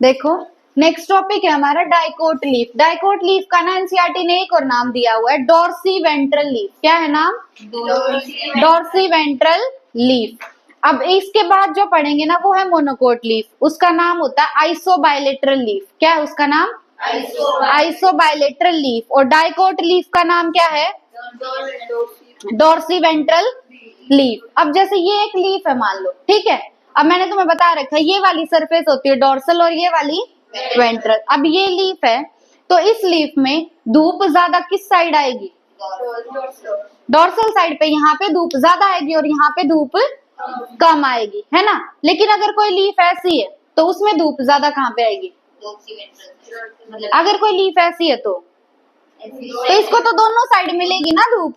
देखो next topic है हमारा डाइकोट लीफ। डाइकोट लीफ का ना एनसीईआरटी ने एक और नाम दिया हुआ है, डॉर्सी वेंट्रल लीफ। क्या है नाम? Dorsiventral leaf. अब इसके बाद जो पढ़ेंगे ना वो है मोनोकोट लीफ, उसका नाम होता है आइसोबाइलेटरल लीफ। क्या है उसका नाम? Isobilateral leaf. और डाइकोट लीफ का नाम क्या है? Dorsiventral leaf. अब जैसे ये एक लीफ है मान लो, ठीक है, अब मैंने तुम्हें बता रखा है ये वाली सरफेस होती है डॉर्सल और ये वाली वेंट्रल। अब ये लीफ है तो इस लीफ में धूप ज्यादा किस साइड आएगी? डॉर्सल साइड पे। यहाँ पे धूप ज्यादा आएगी और यहाँ पे धूप कम आएगी, है ना। लेकिन अगर कोई लीफ ऐसी है तो उसमें धूप ज्यादा कहाँ पे आएगी? अगर कोई लीफ ऐसी है तो इसको तो दोनों साइड मिलेगी ना धूप,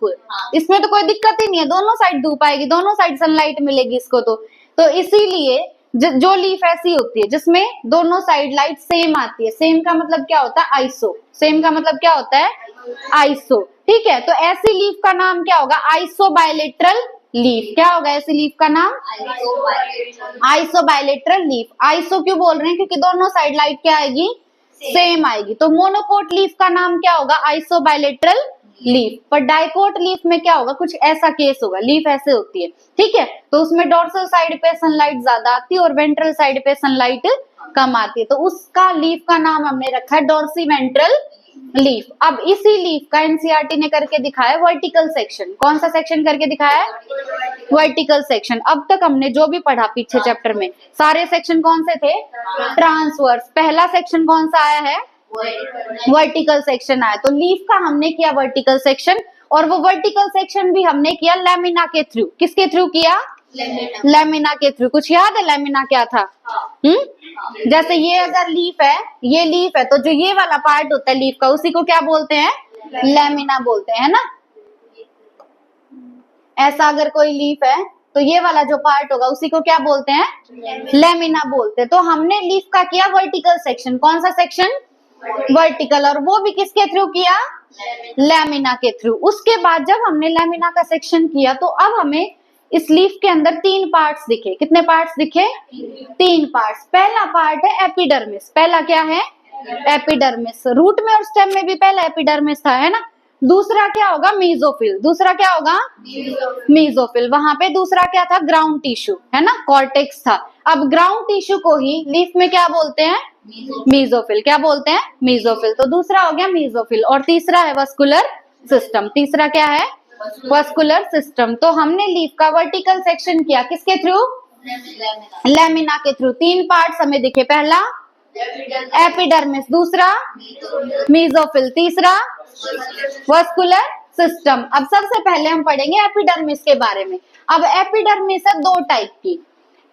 इसमें तो कोई दिक्कत ही नहीं है, दोनों साइड धूप आएगी, दोनों साइड सनलाइट मिलेगी इसको। तो इसीलिए जो लीफ ऐसी होती है जिसमें दोनों साइड लाइट सेम आती है, सेम का मतलब क्या होता है? आइसो। सेम का मतलब क्या होता है? आइसो। ठीक है, तो ऐसी लीफ का नाम क्या होगा? आइसोबाइलेटरल लीफ। क्या होगा ऐसी लीफ का नाम? Isobilateral leaf. आइसो क्यों बोल रहे हैं? क्योंकि दोनों साइड लाइट क्या आएगी? सेम आएगी। तो मोनोकोट लीफ का नाम क्या होगा? आइसोबाइलेटरल लीफ। पर डाइकोट लीफ में क्या होगा? कुछ ऐसा केस होगा, लीफ ऐसे होती है, ठीक है, तो उसमें डॉर्सल साइड पे सनलाइट ज्यादा आती है और वेंट्रल साइड पे सनलाइट कम आती है, तो उसका लीफ का नाम हमने रखा है डॉर्सी वेंट्रल लीफ। अब इसी लीफ का एनसीईआरटी ने करके दिखाया वर्टिकल सेक्शन। कौन सा सेक्शन करके दिखाया है? Vertical section. अब तक हमने जो भी पढ़ा पीछे चैप्टर में सारे सेक्शन कौन से थे? ट्रांसवर्स। पहला सेक्शन कौन सा आया है? वर्टिकल सेक्शन आया। तो लीफ का हमने किया वर्टिकल सेक्शन, और वो वर्टिकल सेक्शन भी हमने किया लैमिना के थ्रू। किसके थ्रू किया? लैमिना के थ्रू। कुछ याद है लैमिना क्या था? जैसे ये अगर लीफ है, ये लीफ है, तो जो ये वाला पार्ट होता है लीफ का उसी को क्या बोलते हैं? लैमिना बोलते हैं ना। ऐसा अगर कोई लीफ है तो ये वाला जो पार्ट होगा उसी को क्या बोलते हैं? लैमिना बोलते हैं। तो हमने लीफ का किया वर्टिकल सेक्शन। कौन सा सेक्शन? वर्टिकल। और वो भी किसके थ्रू किया? लैमिना के थ्रू। उसके बाद जब हमने लैमिना का सेक्शन किया तो अब हमें इस लीफ के अंदर 3 पार्ट्स दिखे। कितने पार्ट्स दिखे? 3 पार्ट्स। पहला पार्ट है एपिडर्मिस। पहला क्या है? एपिडर्मिस। रूट में और स्टेम में भी पहला एपिडर्मिस था, है ना। दूसरा क्या होगा? मीजोफिल। दूसरा क्या होगा? मीजोफिल। वहां पे दूसरा क्या था? ग्राउंड टिश्यू, है ना, कॉर्टेक्स था। अब ग्राउंड टिश्यू को ही लीफ में क्या बोलते हैं? मीजोफिल। क्या बोलते हैं? मीजोफिल। तो दूसरा हो गया मीजोफिल। और तीसरा है वस्कुलर सिस्टम। तीसरा क्या है? Vascular system. तो हमने लीफ का वर्टिकल सेक्शन किया किसके थ्रू? लैमिना के थ्रू। 3 पार्ट्स हमें दिखे। पहला एपिडर्मिस, दूसरा मीजोफिल, तीसरा वस्कुलर सिस्टम। अब सबसे पहले हम पढ़ेंगे एपिडर्मिस के बारे में। अब एपिडर्मिस है 2 टाइप की।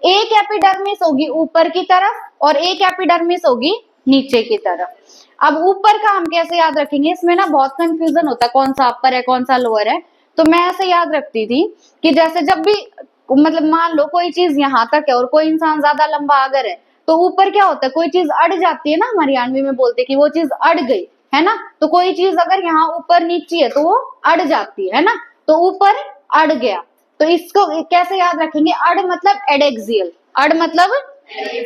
एक एपिडर्मिस होगी ऊपर की तरफ और एक एपिडर्मिस होगी नीचे की तरफ। अब ऊपर का हम कैसे याद रखेंगे? इसमें ना बहुत कंफ्यूजन होता है, कौन सा अपर है कौन सा लोअर है। तो मैं ऐसे याद रखती थी कि जैसे जब भी मतलब मान लो कोई चीज यहाँ तक है और कोई इंसान ज्यादा लंबा अगर है तो ऊपर क्या होता है? कोई चीज अड़ जाती है ना, हरियाणवी में बोलते कि वो चीज अड़ गई, है ना। तो कोई चीज अगर यहाँ ऊपर नीचे है तो वो अड़ जाती है ना। तो ऊपर अड़ गया, तो इसको कैसे याद रखेंगे? अड़ मतलब एडेक्सियल। अड़ मतलब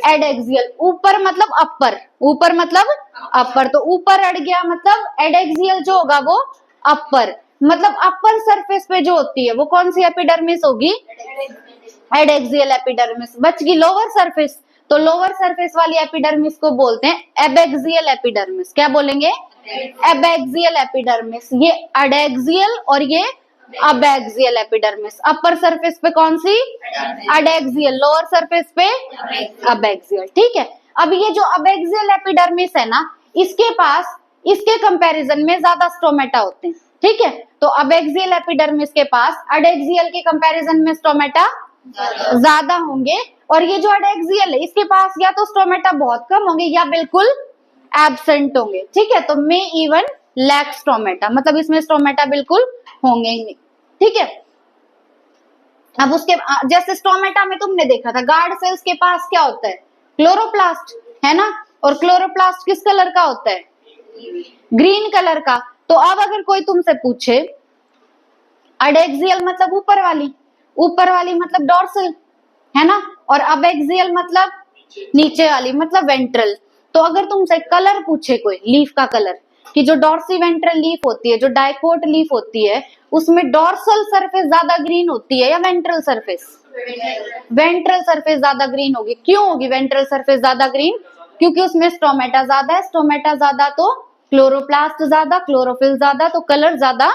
एडेक्सियल। ऊपर मतलब अपर। ऊपर मतलब अपर। तो ऊपर अड़ गया मतलब एडेक्सियल जो होगा वो अपर। मतलब अपर सरफेस पे जो होती है वो कौन सी एपिडर्मिस होगी? Adaxial epidermis. बच गई लोअर सरफेस, तो लोअर सरफेस वाली एपिडर्मिस को बोलते हैं एबैक्सियल एपिडर्मिस। क्या बोलेंगे? Abaxial epidermis. ये एडेक्सियल और ये अबैक्सियल एपिडर्मिस। अपर सरफेस पे कौन सी? एडेक्सियल। लोअर सरफेस पे अबैक्सियल। ठीक है। अब ये जो अबैक्सियल एपिडर्मिस है ना, इसके पास इसके कंपैरिजन में ज्यादा स्टोमेटा होते हैं, ठीक है। तो अबैक्सियल एपिडर्मिस के पास एडेक्सियल के कंपैरिजन में स्टोमेटा ज्यादा होंगे। और ये जो एडेक्सियल है इसके पास या तो स्टोमेटा बहुत कम होंगे या बिल्कुल एब्सेंट होंगे, ठीक है। तो मे इवन लैक स्टोमेटा, मतलब इसमें स्टोमेटा बिल्कुल होंगे ही नहीं, ठीक है। अब उसके जैसे स्टोमेटा में तुमने देखा था गार्ड सेल्स के पास क्या होता है? क्लोरोप्लास्ट, है ना। और क्लोरोप्लास्ट किस कलर का होता है? ग्रीन कलर का। तो अब अगर कोई तुमसे पूछे एडेक्सियल मतलब ऊपर वाली मतलब डॉर्सल, है ना, और अबैक्सियल मतलब नीचे वाली मतलब वेंट्रल, तो अगर तुमसे कलर पूछे कोई लीफ का कलर, कि जो डॉर्सीवेंट्रल लीफ होती है, जो डाइकोट लीफ होती है, उसमें डॉर्सल सरफेस ज्यादा ग्रीन होती है या वेंट्रल सरफेस? वेंट्रल सरफेस ज्यादा ग्रीन होगी। क्यों होगी वेंट्रल सरफेस ज्यादा ग्रीन? क्योंकि उसमें स्टोमेटा ज्यादा है, स्टोमेटा ज्यादा तो क्लोरोप्लास्ट ज्यादा, क्लोरोफिल ज्यादा, तो कलर ज्यादा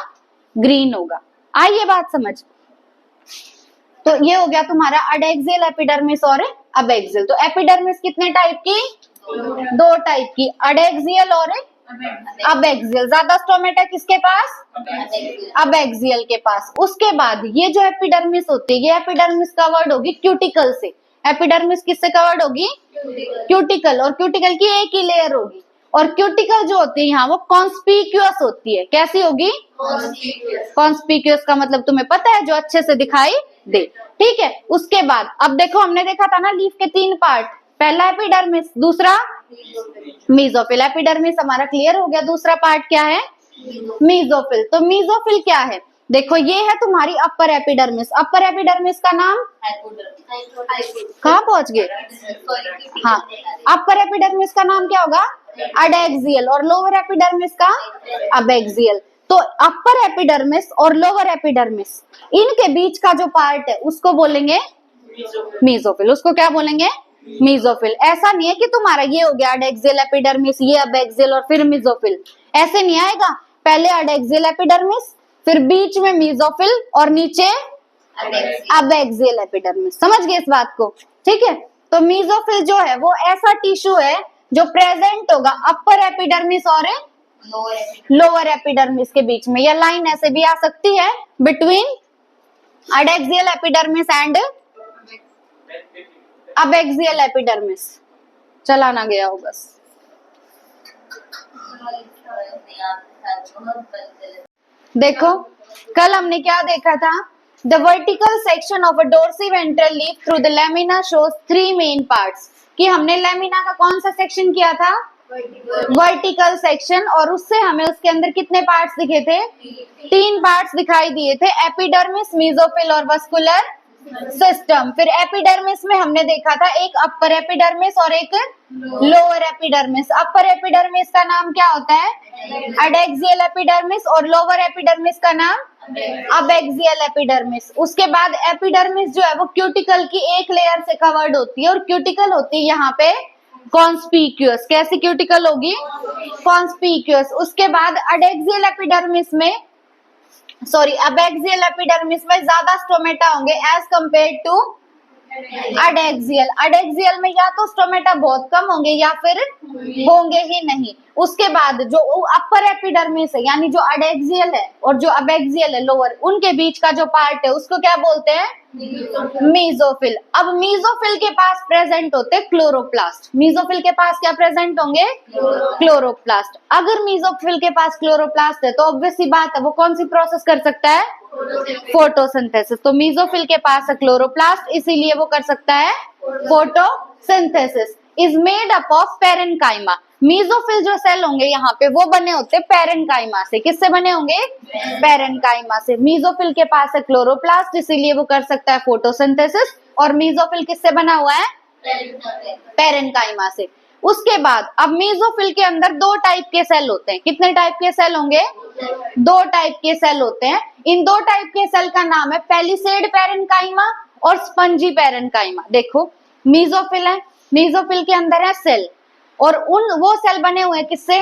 ग्रीन होगा। आइए बात समझ। तो ये हो गया तुम्हारा अडेक्सियल एपिडर्मिस और अबेक्सियल। तो एपिडर्मिस कितने टाइप की? दो टाइप की, अडेक्सियल और अबेक्सियल। ज्यादा स्टोमेटा किसके पास? अबेक्सियल के पास। उसके बाद ये जो एपिडर्मिस होती है, ये एपिडर्मिस कवर्ड होगी क्यूटिकल से। एपिडर्मिस किससे कवर्ड होगी? क्यूटिकल। और क्यूटिकल की एक ही लेयर होगी। और क्यूटिकल जो होती है यहाँ वो कॉन्स्पिक्यूअस होती है। कैसी होगी? कॉन्स्पिक्यूअस का मतलब तुम्हें पता है, जो अच्छे से दिखाई दे। ठीक है। उसके बाद अब देखो, हमने देखा था ना लीफ के तीन पार्ट, पहला एपिडर्मिस, दूसरा मीजोफिल। एपिडर्मिस हमारा क्लियर हो गया। दूसरा पार्ट क्या है? मीजोफिल। तो मीजोफिल क्या है? देखो ये है तुम्हारी अपर एपिडर्मिस। अपर एपिडर्मिस का नाम कहाँ पहुंच गए? हाँ, अपर एपिडर्मिस का नाम क्या होगा? अडेक्सियल। और लोअर एपिडर्मिस का अबेक्सियल। तो अपर एपिडर्मिस और लोअर एपिडर्मिस, इनके बीच का जो पार्ट है उसको बोलेंगे मीजोफिल। उसको क्या बोलेंगे? मीजोफिल। ऐसा नहीं है कि तुम्हारा ये हो गया अडेक्सियल एपिडर्मिस, ये अबेक्सियल और फिर मीजोफिल, ऐसे नहीं आएगा। पहले अडेक्सियल एपिडर्मिस, फिर बीच में मीजोफिल और नीचे अबेक्सियल एपिडर्मिस। समझ गए इस बात को? ठीक है। तो मीजोफिल जो है वो ऐसा टिश्यू है जो प्रेजेंट होगा अपर एपिडर्मिस और लोअर एपिडर्मिस के बीच में। या लाइन ऐसे भी आ सकती है between adaxial epidermis and abaxial epidermis. चला ना गया हो बस। देखो कल हमने क्या देखा था? The vertical section of a dorsiventral leaf through the lamina shows three main parts. कि हमने लेमिना का कौन सा सेक्शन किया था? Vertical section. और उससे हमें उसके अंदर कितने पार्ट्स दिखे थे? तीन पार्ट्स दिखाई दिए थे, एपिडर्मिस, मीजोफिल और वस्कुलर सिस्टम। फिर एपिडर्मिस में हमने देखा था एक अपर एपिडर्मिस और एक लोअर एपिडर्मिस। अपर एपिडर्मिस का नाम क्या होता है? Adaxial epidermis. और लोअर एपिडर्मिस का नाम अबेक्सियल एपिडर्मिस। उसके बाद एपिडर्मिस जो है वो क्यूटिकल की एक लेयर से कवर्ड होती है, और क्यूटिकल होती है यहाँ पे कॉन्स्पिक्यूअस। कैसी क्यूटिकल होगी? कॉन्स्पिक्यूअस। उसके बाद अडेक्सियल एपिडर्मिस में, सॉरी, अबेक्सियल एपिडर्मिस में ज्यादा स्टोमेटा होंगे as compared to adaxial. Adaxial में या तो स्टोमेटा बहुत कम होंगे या फिर होंगे ही नहीं। उसके बाद जो अपर एपिडर्मिस है, यानी जो अडेक्सियल है और जो अबेक्सियल है लोअर, उनके बीच का जो पार्ट है उसको क्या बोलते हैं? मीजोफिल। अब मीजोफिल के पास प्रेजेंट होते हैं क्लोरोप्लास्ट। मीजोफिल के पास क्या प्रेजेंट होंगे? क्लोरोप्लास्ट। अगर मीजोफिल के पास क्लोरोप्लास्ट है तो ऑब्वियस सी बात है वो कौन सी प्रोसेस कर सकता है? फोटोसिंथेसिस। तो मीजोफिल के पास है क्लोरोप्लास्ट, इसीलिए वो कर सकता है photosynthesis. Is made up of parenchyma. Mesophyll जो सेल होंगे यहाँ पे वो बने होते हैं पेरेन्काइमा से। किससे बने होंगे? पेरेन्काइमा से। मीजोफिल के पास है क्लोरोप्लास्ट, इसीलिए वो कर सकता है फोटोसिंथेसिस। और मीजोफिल किससे बना हुआ है? पेरेन्काइमा से। उसके बाद अब मीजोफिल के अंदर दो टाइप के सेल होते हैं। कितने टाइप के सेल होंगे? दो टाइप के सेल होते हैं। इन दो टाइप के सेल का नाम है पैलिसेड पेरेन्काइमा और स्पंजी पेरेन्काइमा। देखो मीजोफिल है, मीजोफिल के अंदर है सेल, और वो सेल बने हुए हैं किससे?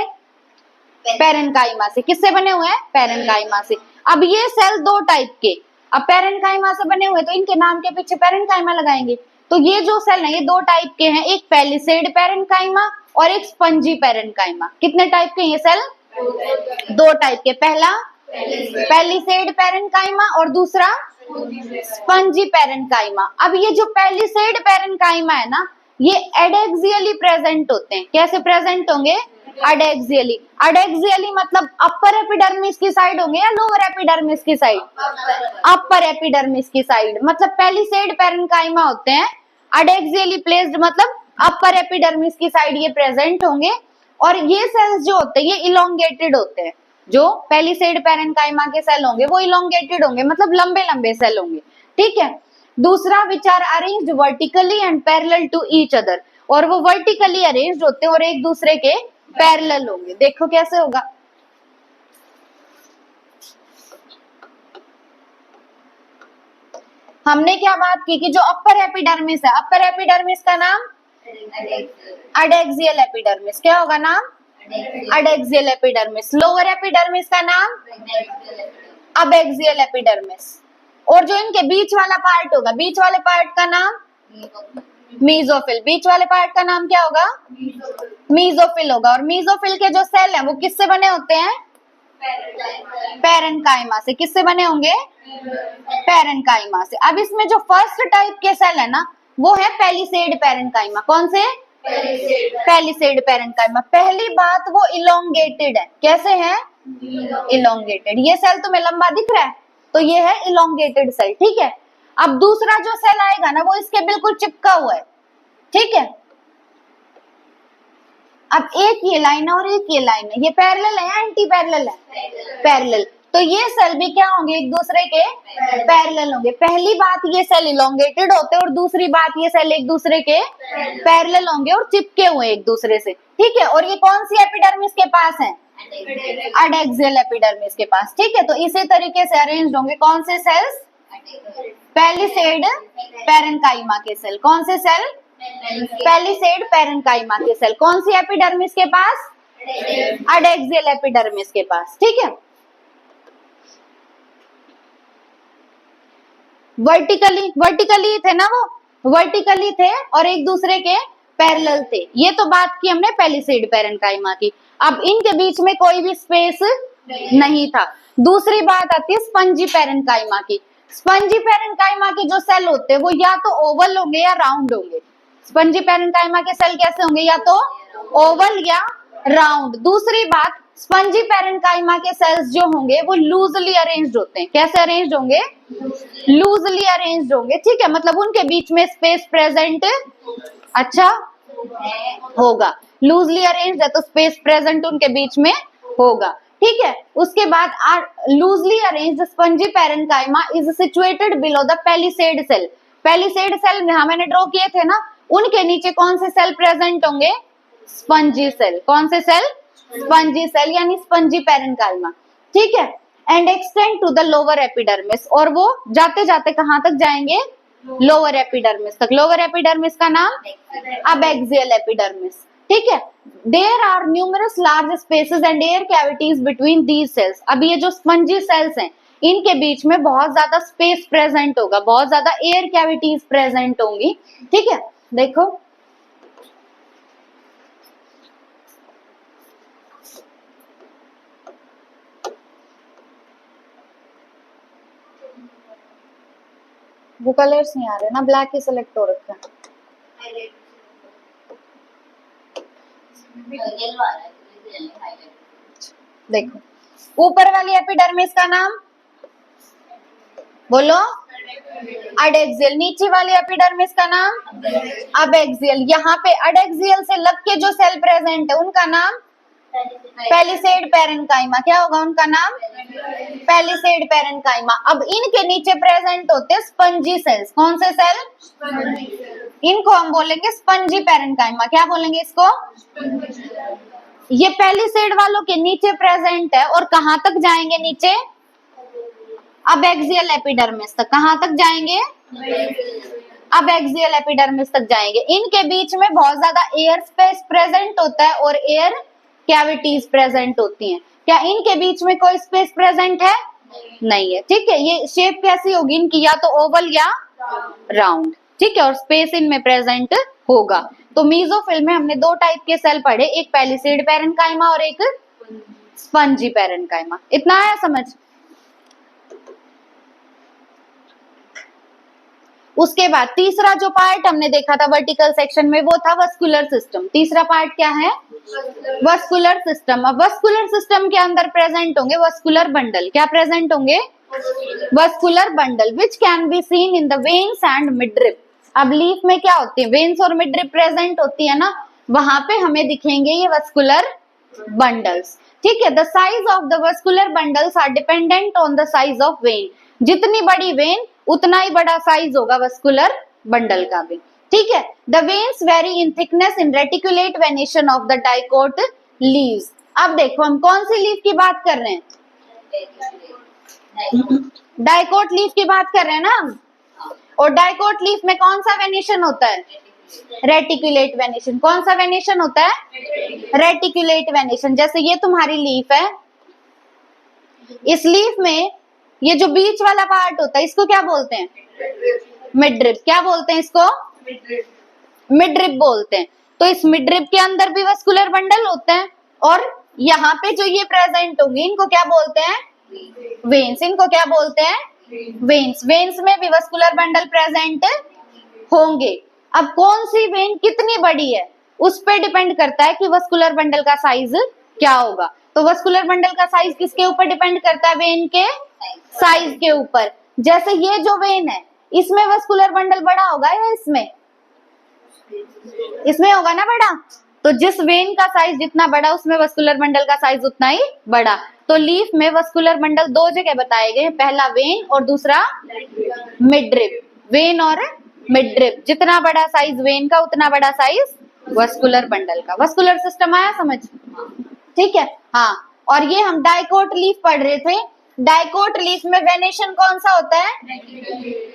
पेरेन्काइमा से। किससे बने हुए हैं? पेरेन्काइमा से। अब ये सेल दो टाइप के, अब पेरेन्काइमा से बने हुए तो इनके नाम के पीछे पेरेन्काइमा लगाएंगे। तो ये जो सेल है ये दो टाइप के हैं, एक पैलिसेड पेरेन्काइमा और एक स्पंजी पेरेन्काइमा। कितने टाइप के ये सेल? दो टाइप के। पहला पैलिसेड पेरेन्काइमा और दूसरा स्पंजी पेरेन्काइमा। अब ये जो पैलिसेड पेरेन्काइमा है ना, ये एडेक्सियली प्रेजेंट होते हैं। कैसे प्रेजेंट होंगे? अडेक्सियली। अडेक्सियली मतलब अपर एपिडर्मिस की साइड होंगे या लोअर एपिडर्मिस की साइड? अपर एपिडर्मिस की साइड। मतलब पैलिसेड पेरेन्काइमा होते हैं अडेक्सियली प्लेस्ड, मतलब अपर एपिडर्मिस की साइड ये प्रेजेंट होंगे। और ये सेल्स जो होते हैं ये इलोंगेटेड होते हैं। जो पैलिसेड पेरेन्काइमा के सेल होंगे वो इलोंगेटेड होंगे, मतलब लंबे लंबे सेल होंगे। ठीक है। दूसरा, which are arranged vertically and parallel to each other. और वो वर्टिकली अरेंज होते हैं और एक दूसरे के पैरेलल होंगे। देखो कैसे होगा। हमने क्या बात की कि जो अपर एपिडर्मिस है, अपर एपिडर्मिस का नाम अडेक्सियल एपिडर्मिस। क्या होगा नाम? Adaxial epidermis. लोअर एपिडर्मिस का नाम अबैक्सियल एपिडर्मिस। और जो इनके बीच वाला पार्ट होगा, बीच वाले पार्ट का नाम मीजोफिल। बीच वाले पार्ट का नाम क्या होगा? मीजोफिल होगा। और मीजोफिल के जो सेल हैं वो किससे बने होते हैं? पैरेन्काइमा से। किससे बने होंगे? पैरेन्काइमा से। अब इसमें जो फर्स्ट टाइप के सेल है ना, वो है पैलिसेड पैरेन्काइमा। कौन से? Palisade parenchyma. पहली बात, वो इलोंगेटेड है। कैसे है? इलोंगेटेड। ये सेल तुम्हें लंबा दिख रहा है, तो ये है इलोंगेटेड सेल। ठीक है। अब दूसरा जो सेल आएगा ना, वो इसके बिल्कुल चिपका हुआ है। ठीक है। अब एक ये लाइन है और एक ये लाइन है, ये पैरेलल है या एंटी पैरेलल है? पैरेलल। तो ये सेल भी क्या होंगे? एक दूसरे के पैरेलल होंगे। पहली बात, ये सेल इलोंगेटेड होते हैं और दूसरी बात, ये सेल एक दूसरे के पैरेलल होंगे और चिपके हुए एक दूसरे से। ठीक है। और ये कौन सी एपिडर्मिस के पास है? अडेक्सियल एपिडर्मिस के पास। ठीक है। तो इसी तरीके से अरेंज होंगे कौन से सेल्स? पैलिसेड पैरेन्काइमा के सेल। कौन से सेल? पैलिसेड पैरेन्काइमा के सेल। कौन सी एपिडर्मिस के पास? अडेक्सियल एपिडर्मिस के पास। ठीक है। वर्टिकली थे ना, वो वर्टिकली थे और एक दूसरे के पैरेलल थे। ये तो बात की हमने पैलिसेड पैरेन्काइमा की। अब इनके बीच में कोई भी स्पेस नहीं था। दूसरी बात आती है स्पंजी पैरेन्काइमा की। स्पंजी पैरेन्काइमा के जो सेल होते हैं वो या तो ओवल होंगे या राउंड होंगे। स्पंजी पैरेन्काइमा के सेल कैसे होंगे? या तो ओवल या राउंड। दूसरी बात, स्पंजी पैरेन्काइमा के सेल्स जो होंगे वो लूजली अरेंज्ड होते हैं। कैसे अरेंज्ड होंगे? लूजली अरेंज्ड होंगे। ठीक है। मतलब उनके बीच में स्पेस प्रेजेंट अच्छा होगा। लूजली अरेंज्ड है तो स्पेस प्रेजेंट उनके बीच में होगा। ठीक है। उसके बाद loosely arranged spongy parenchyma is situated below the palisade cell. Palisade cell में मैंने ड्रॉ किए थे ना, उनके नीचे कौन से सेल प्रेजेंट होंगे? Spongy cell. कौन से सेल? स्पंजी सेल, यानी स्पंजी पैरेन्काइमा। ठीक है। And extend to the lower epidermis. और वो जाते जाते कहां तक जाएंगे? लोअर एपिडर्मिस तक। लोअर एपिडर्मिस का नाम अबैक्सियल एपिडर्मिस। ठीक है। There are numerous large spaces and air cavities between these cells. अब ये जो स्पंजी सेल्स हैं, इनके बीच में बहुत ज्यादा स्पेस प्रेजेंट होगा, बहुत ज्यादा एयर कैविटीज प्रेजेंट होंगी। ठीक है। देखो वो कलर्स नहीं आ रहे ना, ब्लैक ही सिलेक्ट हो रखा है। देखो ऊपर वाली एपिडर्मिस का नाम बोलो अडेक्सियल। नीचे वाली एपिडर्मिस का नाम अबैक्सियल। यहाँ पे अडेक्सियल से लग के जो सेल प्रेजेंट है उनका नाम पैलिसेड पैरेन्काइमा। क्या होगा उनका नाम? Palisade parenchyma. अब इनके नीचे प्रेजेंट होते हैं स्पंजी सेल्स। कौन से सेल? इनको हम बोलेंगे स्पंजी पैरेन्काइमा। क्या बोलेंगे इसको? ये पैलिसेड वालों के नीचे प्रेजेंट है और कहां तक जाएंगे नीचे? अबैक्सियल एपिडर्मिस तक। कहां तक जाएंगे? अबैक्सियल एपिडर्मिस तक जाएंगे। इनके बीच में बहुत ज्यादा एयर स्पेस प्रेजेंट होता है और एयर कैविटीज प्रेजेंट होती हैं। क्या इनके बीच में कोई स्पेस प्रेजेंट है? नहीं है। ठीक है। ये शेप कैसी होगी इनकी? या तो ओवल या राउंड। ठीक है। और स्पेस इनमें प्रेजेंट होगा। तो मीजोफिल में हमने दो टाइप के सेल पढ़े, एक पैलिसेड पैरेन्काइमा और एक स्पंजी पैरेन्काइमा। इतना आया समझ? उसके बाद तीसरा जो पार्ट हमने देखा था वर्टिकल सेक्शन में, वो था वस्कुलर सिस्टम। तीसरा पार्ट क्या है? Vascular system. अब वस्कुलर सिस्टम के अंदर प्रेजेंट होंगे वस्कुलर बंडल। क्या प्रेजेंट होंगे? Vascular bundle which can be seen in the veins and midrib. अब लीफ में क्या होती है? वेन्स और मिडरिप प्रेजेंट होती है ना, वहां पे हमें दिखेंगे ये वस्कुलर बंडल्स। ठीक है। The size of the vascular bundles are dependent on the size of vein. जितनी बड़ी वेन उतना ही बड़ा साइज होगा वस्कुलर बंडल का भी। ठीक है। The veins very in thickness in reticulate venation of the dicot leaves. अब देखो हम कौन सी लीफ की बात कर रहे हैं, डाइकोट लीफ की बात कर रहे हैं ना हम। और डाइकोट लीफ में कौन सा वेनेशन होता है, रेटिकुलेट वेनेशन। कौन सा वेनेशन होता है, रेटिकुलेट वेनेशन। जैसे ये तुम्हारी लीफ है, इस लीफ में ये जो बीच वाला पार्ट होता है इसको क्या बोलते हैं, मिडरिप। क्या बोलते हैं इसको, मिडरिप बोलते हैं। तो इस मिडरिप के अंदर भी वस्कुलर बंडल होते हैं, और यहाँ पे जो ये प्रेजेंट होंगे इनको क्या बोलते हैं, वेन्स। इनको क्या बोलते हैं, वेन्स। वेन्स में भी वस्कुलर बंडल प्रेजेंट होंगे। अब कौन सी वेन कितनी बड़ी है उस पे डिपेंड करता है कि वस्कुलर बंडल का साइज क्या होगा। तो वस्कुलर बंडल का साइज किसके ऊपर डिपेंड करता है, वेन के साइज के ऊपर। जैसे ये जो वेन है इसमें वस्कुलर बंडल बड़ा होगा या इसमें, इसमें होगा ना बड़ा। तो जिस वेन का साइज जितना बड़ा उसमें वस्कुलर बंडल का साइज उतना ही बड़ा। तो लीफ में वस्कुलर बंडल दो जगह बताए गए, पहला वेन और दूसरा मिडरिप। वेन और मिडरिप, जितना बड़ा साइज वेन का उतना बड़ा साइज वस्कुलर बंडल का। वस्कुलर सिस्टम आया समझ, ठीक है। हाँ, और ये हम डाइकोट लीफ पढ़ रहे थे। डाइकोट लीफ में वेनेशन कौन सा होता है,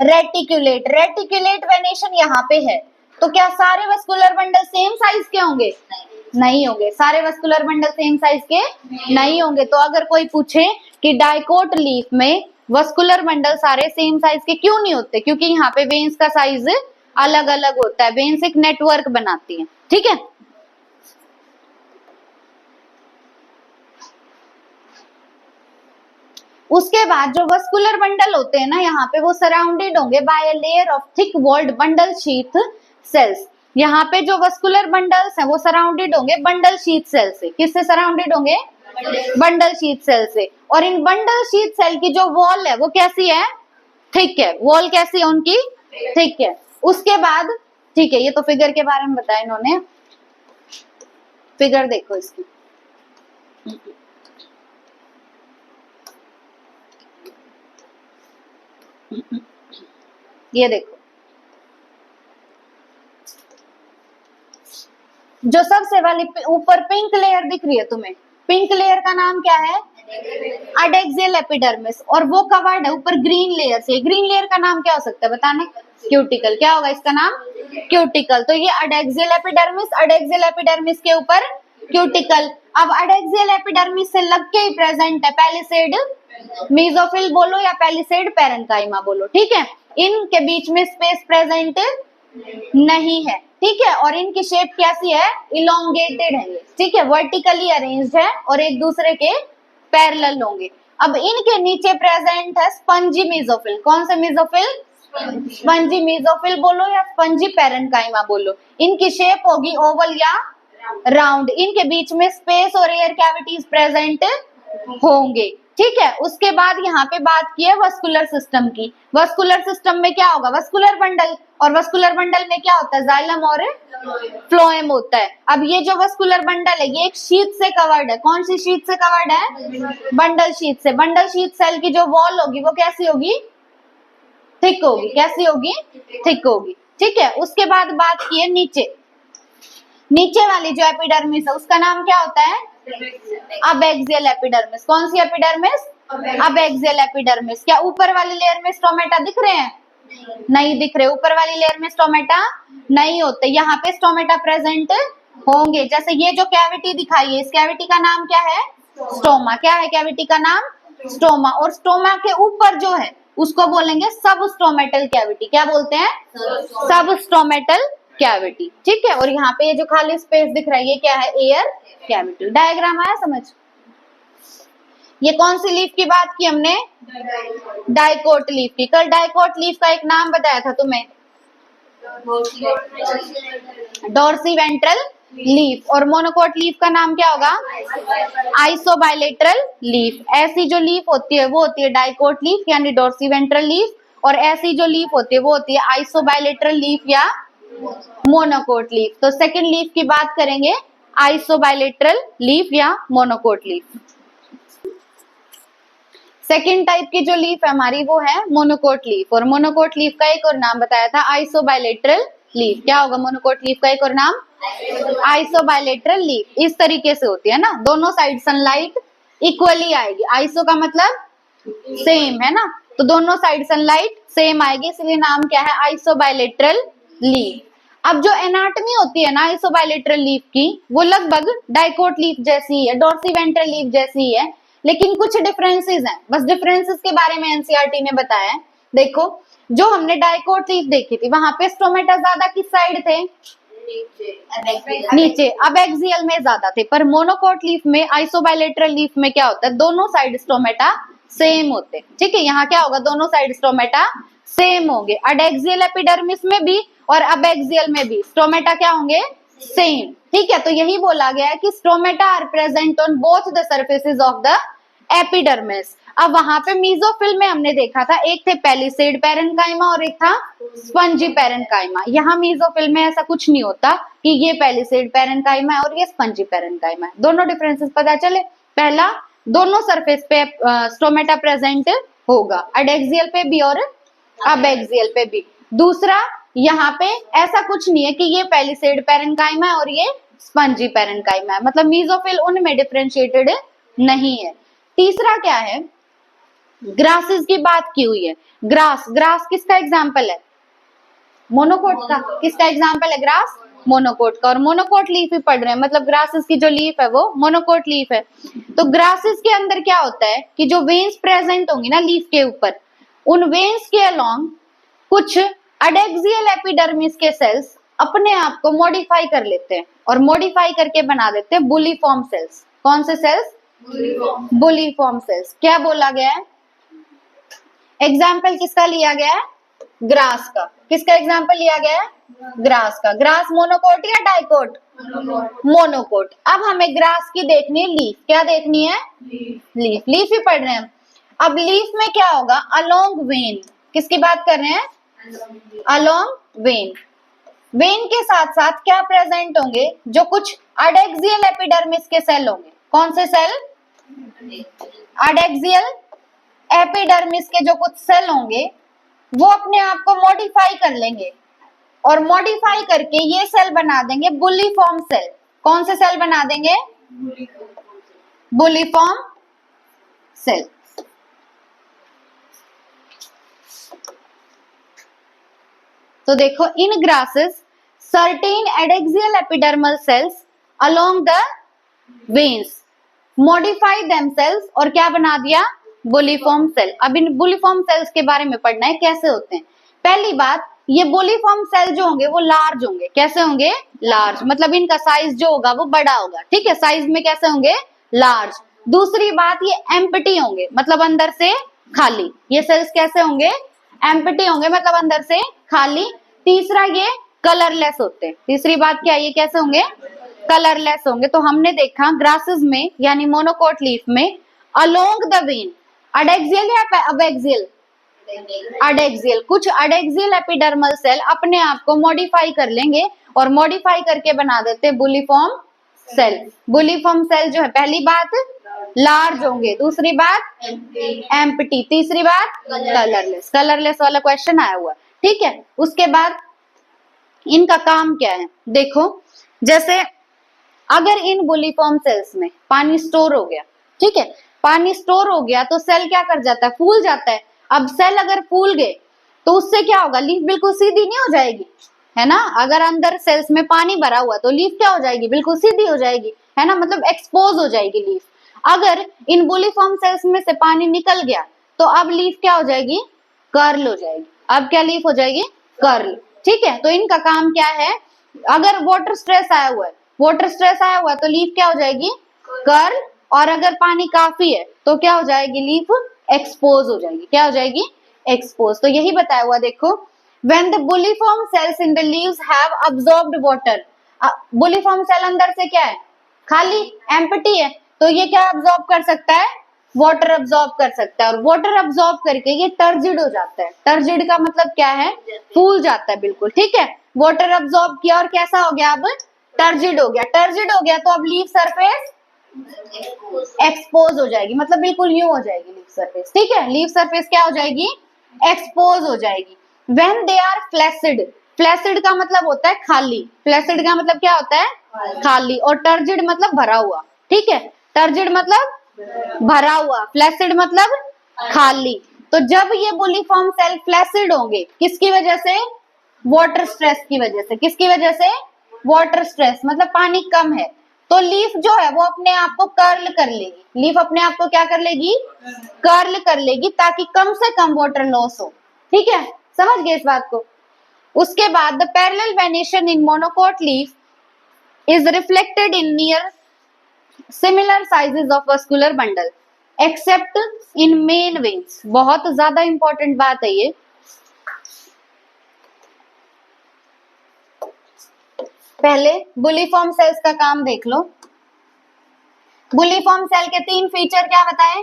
रेटिकुलेट। रेटिकुलेट वेनेशन यहाँ पे है। तो क्या सारे वस्कुलर बंडल सेम साइज के होंगे, नहीं होंगे। सारे वस्कुलर बंडल सेम साइज के नहीं होंगे। तो अगर कोई पूछे कि डाइकोट लीफ में वस्कुलर बंडल सारे सेम साइज के क्यों नहीं होते, क्योंकि यहाँ पे वेन्स का साइज अलग अलग होता है। वेन्स एक नेटवर्क बनाती है, ठीक है। उसके बाद जो वस्कुलर बंडल होते हैं ना यहाँ पे, वो सराउंडेड होंगे by a layer of thick walled bundle sheath cells. यहाँ पे जो वस्कुलर बंडल्स हैं वो सराउंडेड होंगे बंडल शीथ सेल से। किससे सराउंडेड होंगे, बंडल शीथ सेल से। और इन बंडल शीथ सेल की जो वॉल है वो कैसी है, थिक है। वॉल कैसी है उनकी, थिक है। उसके बाद, ठीक है, ये तो फिगर के बारे में बताया इन्होंने। फिगर देखो इसकी, ये देखो, जो सबसे वाली ऊपर पिंक लेयर दिख रही है तुम्हें, पिंक लेयर का नाम क्या है, अडेक्सियल एपिडर्मिस। और वो कवर्ड है ऊपर ग्रीन लेयर से। ग्रीन लेयर का नाम क्या हो सकता है बताने, क्यूटिकल। क्या होगा इसका नाम, क्यूटिकल। तो ये अडेक्सियल एपिडर्मिस, अडेक्सियल एपिडर्मिस के ऊपर क्यूटिकल। अब अडेक्सियल एपिडर्मिस से लग के ही प्रेजेंट है पैलिसेड मेसोफिल बोलो या पैलिसेड पैरेन्काइमा बोलो, ठीक है। इनके बीच में स्पेस प्रेजेंट नहीं है, ठीक है। और इनकी शेप कैसी है, इलोंगेटेड है, ठीक है, वर्टिकली अरेंज्ड है और एक दूसरे के पैरेलल होंगे। अब इनके नीचे प्रेजेंट है स्पंजी मेसोफिल। कौन सा मेसोफिल, स्पंजी मेसोफिल बोलो या स्पंजी पैरेन्काइमा बोलो। इनकी शेप होगी ओवल या राउंड। इनके बीच में स्पेस और एयर कैविटीज प्रेजेंट होंगे, ठीक है। उसके बाद यहाँ पे बात की है वस्कुलर सिस्टम की। वस्कुलर सिस्टम में क्या होगा, वस्कुलर बंडल। और वस्कुलर बंडल में क्या होता है, जाइलम और फ्लोएम होता है। अब ये जो वस्कुलर बंडल है ये एक शीट से कवर्ड है। कौन सी शीट से कवर्ड है, बंडल शीट से। बंडल शीट सेल की जो वॉल होगी वो कैसी होगी, थिक होगी। कैसी होगी, थिक होगी, ठीक है। उसके बाद बात की है नीचे, नीचे वाली जो एपिडर्मिस है उसका नाम क्या होता है, अबैक्सियल एपिडर्मिस। कौन सी एपिडर्मिस, अबैक्सियल एपिडर्मिस। क्या ऊपर वाली लेयर में स्टोमेटा दिख रहे हैं, नहीं दिख रहे। ऊपर वाली लेयर में स्टोमेटा नहीं होते, यहाँ पे स्टोमेटा प्रेजेंट होंगे। जैसे ये जो कैविटी दिखाई है, इस कैविटी का नाम क्या है, स्टोमा। क्या है कैविटी का नाम, स्टोमा। और स्टोमा के ऊपर जो है उसको बोलेंगे सब स्टोमेटल कैविटी। क्या बोलते हैं, सब स्टोमेटल कैविटी, ठीक है। और यहाँ पे ये जो खाली स्पेस दिख रहा है ये क्या है, एयर कैविटी। डायग्राम आया समझ। ये कौन सी लीफ की बात की हमने, डाइकोट लीफ की। कल डाइकोट लीफ का एक नाम बताया था तुम्हें, डोर्सीवेंट्रल लीफ। और मोनोकोट लीफ का नाम क्या होगा, आइसोबाइलेटरल लीफ। ऐसी जो लीफ होती है वो होती है डाइकोट लीफ यानी डोर्सीवेंट्रल लीफ, और ऐसी जो लीफ होती है वो होती है आइसोबाइलेटरल लीफ या मोनोकोट लीफ। तो सेकंड लीफ की बात करेंगे, आइसोबाइलेटरल लीफ या मोनोकोट लीफ। सेकेंड टाइप की जो लीफ है हमारी वो है मोनोकोट लीफ। और मोनोकोट लीफ का एक और नाम बताया था आइसोबाइलेटरल लीफ। क्या होगा मोनोकोट लीफ का एक और नाम? आइसोबायलेटरल लीफ। इस तरीके से होती है ना, दोनों साइड सनलाइट इक्वली आएगी। आइसो का मतलब सेम है ना, तो दोनों साइड सनलाइट सेम आएगी, इसलिए नाम क्या है? आइसोबायलेटरल लीफ। अब जो एनाटॉमी होती है ना आइसोबायलेटरल लीफ की, वो लगभग डाइकोट लीफ जैसी ही है, डॉर्सीवेंट्रल लीफ जैसी ही है, लेकिन कुछ डिफरेंसेस हैं। बस डिफरेंसेस के बारे में एनसीईआरटी ने बताया है। देखो, जो हमने डाइकोट लीफ देखी थी वहां पे स्टोमेटा ज्यादा किस साइड थे? नीचे। अब एक्सियल में ज्यादा थे, पर मोनोकोट लीफ में, आइसोबायलेटरल लीफ में क्या होता है? दोनों साइड स्टोमेटा सेम होते। ठीक है, यहाँ क्या होगा? दोनों साइड स्टोमेटा सेम होंगे। अडेक्सियल एपिडर्मिस में भी और अबेक्सियल में भी स्टोमेटा क्या होंगे? सेम। ठीक है, तो यही बोला गया है कि stomata are present on both the surfaces of the epidermis. अब वहां पे मीजोफिल में हमने देखा था, एक थे पैलिसेड पैरेन्काइमा और एक था स्पंजी पैरेन्काइमा। यहाँ मीजोफिल में ऐसा कुछ नहीं होता कि ये पैलिसेड पैरेन्काइमा है और ये स्पंजी पैरेन्काइमा है। दोनों डिफरेंसेस पता चले। पहला, दोनों सरफेस पे स्टोमेटा प्रेजेंट होगा, अडेक्सियल पे भी और अबेक्सियल पे भी। दूसरा, यहाँ पे ऐसा कुछ नहीं है कि ये पैलिसेड पैरेन्काइमा है और ये स्पंजी पैरेन्काइमा है, मतलब मीजोफिल उनमें डिफरेंशिएटेड नहीं है। तीसरा क्या है? ग्रासेस की बात की हुई है। ग्रास, ग्रास किसका एग्जाम्पल है? मोनोकोट का। किसका एग्जाम्पल है? ग्रास, मोनोकोट का। और मोनोकोट लीफ ही पढ़ रहे हैं, मतलब ग्रासेस की जो लीफ है वो मोनोकोट लीफ है। तो ग्रासेस के अंदर क्या होता है कि जो वेन्स प्रेजेंट होंगी ना लीफ के ऊपर, उन वेन्स के अलोंग कुछ अडेक्सियल एपिडर्मिस के सेल्स अपने आप को मॉडिफाई कर लेते हैं और मॉडिफाई करके बना देते हैं बुलिफॉर्म सेल्स। कौन से सेल्स? Bulliform sales. क्या बोला गया है? एग्जाम्पल किसका लिया गया है? ग्रास का। किसका एग्जाम्पल लिया गया है? ग्रास का। ग्रास मोनोकोट या डाइकोट? मोनोकोट। अब हमें ग्रास की देखनी है लीफ। क्या देखनी है? लीफ। लीफ ही पढ़ रहे हैं। अब लीफ में क्या होगा? Along when. किसकी बात कर रहे हैं? Along when. वेन के साथ साथ क्या प्रेजेंट होंगे? जो कुछ अडेक्सियल एपिडर्मिस के सेल होंगे। कौन से सेल? अडेक्सियल एपिडर्मिस के जो कुछ सेल होंगे वो अपने आप को मॉडिफाई कर लेंगे और मॉडिफाई करके ये सेल बना देंगे बुलिफॉर्म सेल। कौन से सेल बना देंगे? Bulliform cell. तो देखो, in grasses certain adaxial epidermal cells along the veins modify themselves और क्या बना दिया? Bulliform cell. अब इन बुलिफॉर्म सेल्स के बारे में पढ़ना है, कैसे होते हैं। पहली बात, ये बुलिफॉर्म सेल जो होंगे वो लार्ज होंगे। कैसे होंगे? लार्ज, मतलब इनका साइज जो होगा वो बड़ा होगा। ठीक है, साइज में कैसे होंगे? लार्ज। दूसरी बात, ये एम्प्टी होंगे, मतलब अंदर से खाली। ये सेल्स कैसे होंगे? एम्प्टी होंगे, मतलब अंदर से खाली। तीसरा, ये कलरलेस होते हैं। तीसरी बात क्या है? ये कैसे होंगे? कलरलेस होंगे। तो हमने देखा ग्रासेस में यानी मोनोकोट लीफ में अलोंग द वेन, अडेक्सियल या अबेक्सियल? अडेक्सियल। कुछ अडेक्सियल एपिडर्मल सेल अपने आप को मॉडिफाई कर लेंगे और मॉडिफाई करके बना देते हैं बुलिफॉर्म सेल। बुलिफॉर्म सेल जो है, पहली बात लार्ज होंगे, दूसरी बात एम्प्टी, तीसरी बात कलरलेस। कलरलेस वाला क्वेश्चन आया हुआ। ठीक है, उसके बाद इनका काम क्या है? देखो, जैसे अगर इन बुलिफॉर्म सेल्स में पानी स्टोर हो गया, ठीक है, पानी स्टोर हो गया तो सेल क्या कर जाता है? फूल जाता है। अब सेल अगर फूल गए तो उससे क्या होगा? लीफ बिल्कुल सीधी नहीं हो जाएगी, है ना। अगर अंदर सेल्स में पानी भरा हुआ तो लीफ क्या हो जाएगी? बिल्कुल सीधी हो जाएगी, है ना, मतलब एक्सपोज हो जाएगी लीफ। अगर इन बुलिफॉर्म सेल्स में से पानी निकल गया तो अब लीफ क्या हो जाएगी? कर्ल हो जाएगी। अब क्या लीफ हो जाएगी? कर्ल। ठीक है, तो इनका काम क्या है? अगर वाटर स्ट्रेस आया हुआ है, वाटर स्ट्रेस आया हुआ है तो लीफ क्या हो जाएगी? कर्ल। और अगर पानी काफी है तो क्या हो जाएगी? लीफ एक्सपोज हो जाएगी। क्या हो जाएगी? एक्सपोज। तो यही बताया हुआ, देखो, when the bulliform cells in the leaves have absorbed water, bulliform cell अंदर से क्या है? खाली, एम्प्टी है, तो ये क्या अब्सॉर्ब कर सकता है? वाटर अब्सॉर्ब कर सकता है। और वाटर अब्सॉर्ब करके ये टर्जिड हो जाता है। टर्जिड का मतलब क्या है? फूल जाता है, बिल्कुल। ठीक है, वाटर अब्सॉर्ब किया और कैसा हो गया? अब टर्जिड हो गया। टर्जिड हो गया तो अब लीफ सरफेस एक्सपोज हो जाएगी, मतलब बिल्कुल यूं हो जाएगी लीफ सरफेस। ठीक है, लीफ सरफेस क्या हो जाएगी? एक्सपोज हो जाएगी। When they are flaccid, flaccid का मतलब होता है खाली, फ्लैसिड का मतलब क्या होता है खाली, और टर्जिड मतलब भरा हुआ। ठीक है, टर्जिड मतलब भरा हुआ, फ्लैसिड मतलब खाली। तो जब ये बुलिफॉर्म सेल फ्लैसिड होंगे, किसकी वजह से? वाटर स्ट्रेस की वजह से। किसकी वजह से? वाटर स्ट्रेस, मतलब पानी कम है, तो लीफ जो है वो अपने आप को कर्ल कर लेगी। लीफ अपने आप को क्या कर लेगी? कर्ल कर लेगी, ताकि कम से कम वाटर लॉस हो। ठीक है, समझ गए इस बात को? उसके बाद the parallel venation in monocot leaf is reflected in near similar sizes of vascular bundle accept in main veins. बहुत ज्यादा इंपॉर्टेंट बात है ये। पहले बुलिफॉर्म सेल्स का काम देख लो। बुलिफॉर्म सेल के 3 फीचर क्या बताए?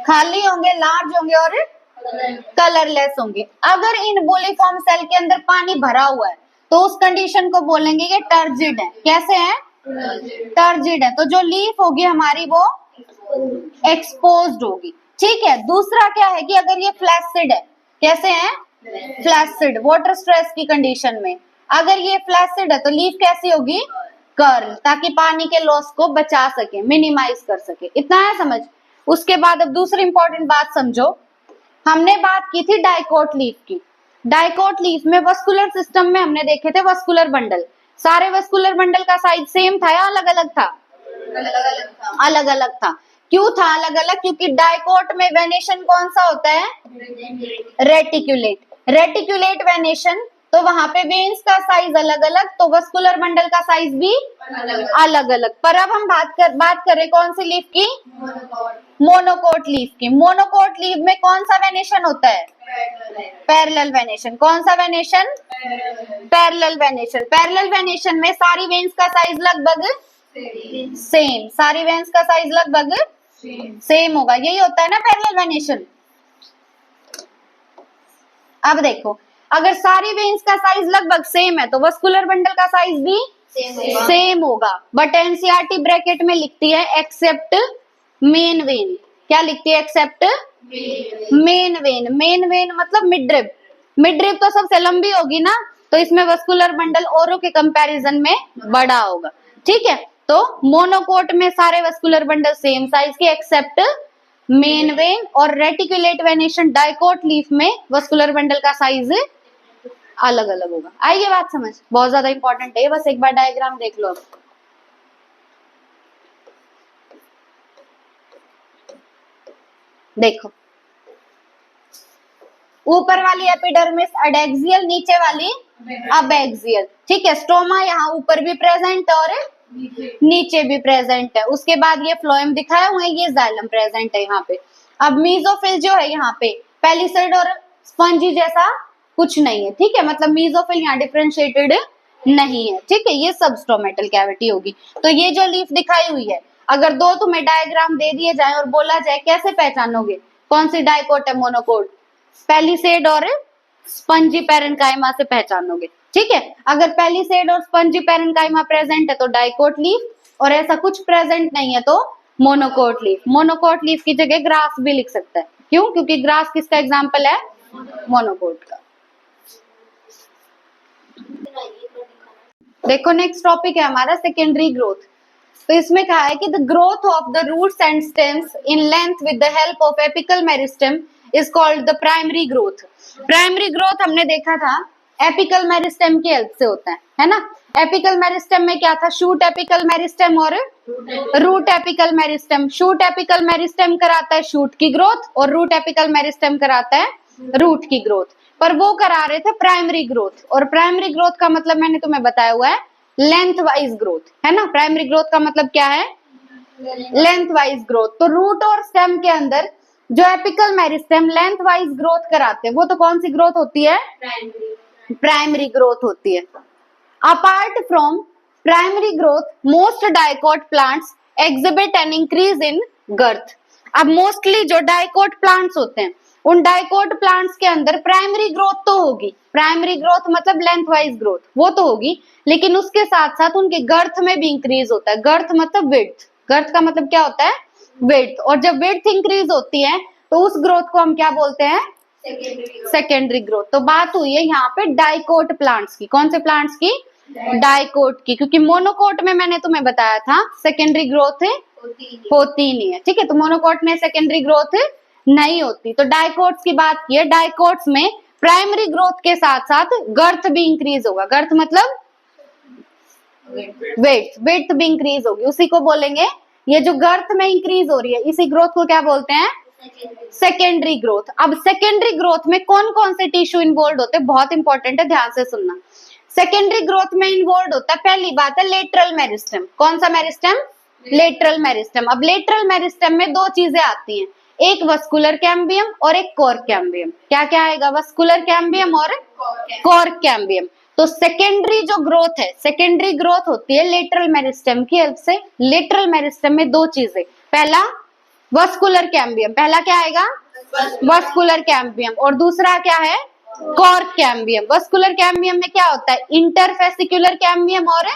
खाली होंगे, लार्ज होंगे और कलरलेस होंगे। अगर इन बुलिफॉर्म सेल के अंदर पानी भरा हुआ है तो उस कंडीशन को बोलेंगे कि टर्जिड है। कैसे है? टर्जिड है। तो जो लीफ होगी हमारी वो एक्सपोज्ड होगी। ठीक है, दूसरा क्या है कि अगर ये फ्लैसिड है, कैसे है? फ्लैसिड, वाटर स्ट्रेस की कंडीशन में। अगर ये फ्लैसिड है तो लीफ कैसी होगी? कर्ल, ताकि पानी के लॉस को बचा सके, मिनिमाइज कर सके। इतना है समझ? उसके बाद अब दूसरी इंपॉर्टेंट बात समझो। हमने बात की थी डाइकोट लीफ की। डाइकोट लीफ में वस्कुलर सिस्टम में हमने देखे थे वस्कुलर बंडल। सारे वस्कुलर बंडल का साइज सेम था या अलग अलग था? अलग अलग था। क्यों था अलग अलग? क्योंकि डाइकोट में वेनेशन कौन सा होता है? रेटिकुलेट। रेटिकुलेट वेनेशन, तो वहां पे वेन्स का साइज अलग अलग, तो वस्कुलर बंडल का साइज भी अलग अलग। पर अब हम बात करें कौन सी लीफ की? मोनोकोट लीफ की। मोनोकोट लीफ में कौन सा वेनेशन होता है? Parallel venation. कौन सा venation? Parallel venation. Parallel venation में सारी वेन्स का साइज लगभग सेम, सारी वेन्स का साइज लगभग सेम होगा। यही होता है ना पैरेलल वेनेशन। अब देखो, अगर सारी वेन्स का साइज लगभग सेम है तो वस्कुलर बंडल का साइज भी सेम होगा। बट एनसीईआरटी ब्रैकेट में लिखती है एक्सेप्ट मेन वेन। क्या लिखती है? Except main vein. Main vein मतलब मिड रिब। मिड रिब तो सबसे लंबी होगी ना, तो इसमें वस्कुलर बंडल औरों के कंपैरिजन में बड़ा होगा। ठीक है, तो मोनोकोट में सारे वस्कुलर बंडल सेम साइज के एक्सेप्ट मेन वेन, और रेटिकुलेट वेनेशन डाइकोट लीफ में वस्कुलर बंडल का साइज अलग अलग होगा। आइए बात समझ, बहुत ज्यादा इंपॉर्टेंट है, बस एक बार डायग्राम देख लो। अब देखो, ऊपर वाली एपिडर्मिस एडेक्सियल, नीचे वाली अबैक्सियल। ठीक है, स्टोमा यहाँ ऊपर भी प्रेजेंट है और नीचे भी प्रेजेंट है। उसके बाद ये फ्लोएम दिखाए हुए हैं, ये जाइलम प्रेजेंट है यहाँ पे। अब मीजोफिल जो है यहाँ पे पेलिसैड और स्पंजी जैसा कुछ नहीं है। ठीक है, मतलब मीजोफिल यहाँ डिफरेंशिएटेड नहीं है। ठीक है, ये सब स्टोमेटल कैविटी होगी। तो ये जो लीफ दिखाई हुई है, अगर दो तुम्हें डायग्राम दे दिए जाए और बोला जाए कैसे पहचानोगे कौन सी डाइकोट है मोनोकोट? पेलिसैड और स्पंजी पैरेन्काइमा से पहचानोगे। ठीक है, अगर पेलिसैड और स्पंजी पैरेन्काइमा प्रेजेंट है तो डाइकोट लीफ, और ऐसा कुछ प्रेजेंट नहीं है तो मोनोकोट लीफ। मोनोकोट लीफ की जगह ग्रास भी लिख सकता है। क्यों? क्योंकि ग्रास किसका एग्जाम्पल है? मोनोकोट का। देखो, नेक्स्ट टॉपिक है हमारा सेकेंडरी ग्रोथ। तो इसमें कहा है कि the growth of the roots and stems in length with the help of apical meristem is called the primary growth. Primary growth हमने देखा था एपिकल मेरिस्टेम की हेल्प से होता है ना। एपिकल मेरिस्टेम में क्या था? शूट एपिकल मेरिस्टेम और root apical meristem. Shoot apical meristem कराता है शूट की ग्रोथ और रूट एपिकल मेरिस्टेम कराता है रूट की ग्रोथ। पर वो करा रहे थे प्राइमरी ग्रोथ, और प्राइमरी ग्रोथ का मतलब मैंने तुम्हें बताया हुआ है लेंथ वाइज ग्रोथ, है ना। प्राइमरी ग्रोथ का मतलब क्या है? Length wise growth. तो रूट और स्टेम के अंदर जो apical meristem length wise growth कराते हैं वो तो कौन सी ग्रोथ होती है? प्राइमरी ग्रोथ होती है। Apart from primary growth most dicot plants exhibit an increase in girth. अब मोस्टली जो डाइकोट प्लांट्स होते हैं उन डाइकोट प्लांट्स के अंदर प्राइमरी ग्रोथ तो होगी। प्राइमरी ग्रोथ मतलब लेंथ वाइज ग्रोथ, वो तो होगी, लेकिन उसके साथ साथ उनके गर्थ में भी इंक्रीज होता है। गर्थ मतलब विड्थ। गर्थ का मतलब क्या होता है? विड्थ। और जब विड्थ इंक्रीज होती है तो उस ग्रोथ को हम क्या बोलते हैं? Secondary growth. तो बात हुई है यहाँ पे डाइकोट प्लांट्स की। कौन से प्लांट्स की? डाइकोट की, क्योंकि मोनोकोट में मैंने तुम्हें बताया था सेकेंडरी ग्रोथ होती नहीं है। ठीक है, तो मोनोकोट में सेकेंडरी ग्रोथ नहीं होती। तो डाइकोट्स की बात की है। डाइकोट्स में प्राइमरी ग्रोथ के साथ साथ गर्थ भी इंक्रीज होगा। गर्थ मतलब वेट भी इंक्रीज होगी, उसी को बोलेंगे। ये जो गर्थ में इंक्रीज हो रही है इसी ग्रोथ को क्या बोलते हैं? Secondary growth. अब सेकेंडरी ग्रोथ में कौन कौन से टिश्यू इन्वॉल्व होते हैं? बहुत इंपॉर्टेंट है, ध्यान से सुनना। सेकेंडरी ग्रोथ में इन्वॉल्व होता है, पहली बात है लेटरल मेरिस्टम। कौन सा मेरिस्टम? Lateral meristem. अब लेटरल मेरिस्टम में दो चीजें आती हैं, एक वस्कुलर कैम्बियम और एक कोर कैम्बियम। क्या क्या आएगा? वस्कुलर कैम्बियम और कोर कैम्बियम। तो सेकेंडरी जो ग्रोथ है, सेकेंडरी ग्रोथ होती है लेटरल मेरिस्टम की हेल्प से। लेटरल मेरिस्टम में दो चीजें, पहला वस्कुलर कैम्बियम, पहला क्या आएगा? वस्कुलर कैम्बियम, और दूसरा क्या है? Core cambium. वस्कुलर कैम्बियम में क्या होता है? इंटरफेसिकुलर कैम्बियम और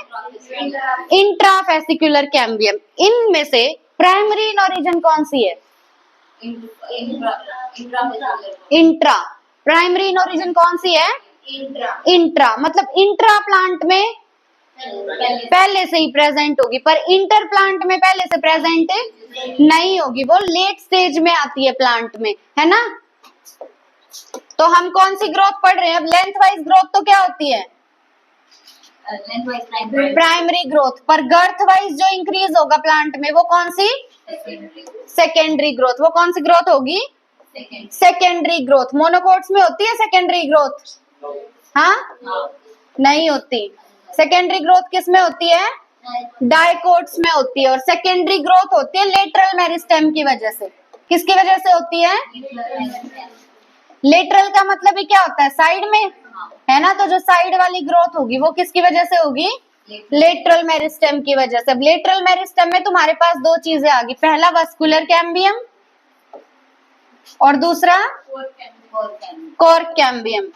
इंट्राफेसिकुलर कैम्बियम। इनमें से प्राइमरी इन ओरिजिन कौन सी है? इंट्रा। प्राइमरी इन ओरिजिन कौन सी है? इंट्रा। मतलब इंट्रा प्लांट में पहले से ही प्रेजेंट होगी, पर इंटर प्लांट में पहले से प्रेजेंट नहीं होगी, वो लेट स्टेज में आती है प्लांट में, है ना। तो हम कौन सी ग्रोथ पढ़ रहे हैं? अब लेंथ वाइज ग्रोथ तो क्या होती है? Primary growth. पर गर्थ वाइज जो इंक्रीज होगा प्लांट में वो कौन सी? Secondary growth. वो कौन सी ग्रोथ होगी? Secondary growth. मोनोकोट्स में होती है सेकेंडरी ग्रोथ? हाँ, नहीं होती। सेकेंडरी ग्रोथ किस में होती है? डाइकोट्स में होती है। और सेकेंडरी ग्रोथ होती है लेटरल मेरिस्टेम की वजह से। किसकी वजह से होती है? लेटरल का मतलब ही क्या होता है? साइड में, है ना। तो जो साइड वाली ग्रोथ होगी वो किसकी वजह से होगी? लेटरल मेरिस्टेम की वजह से। अब लेटरल मेरिस्टेम में तुम्हारे पास दो चीजें आ गई, पहला वस्कुलर कैम्बियम और दूसरा कोर कैम्बियम।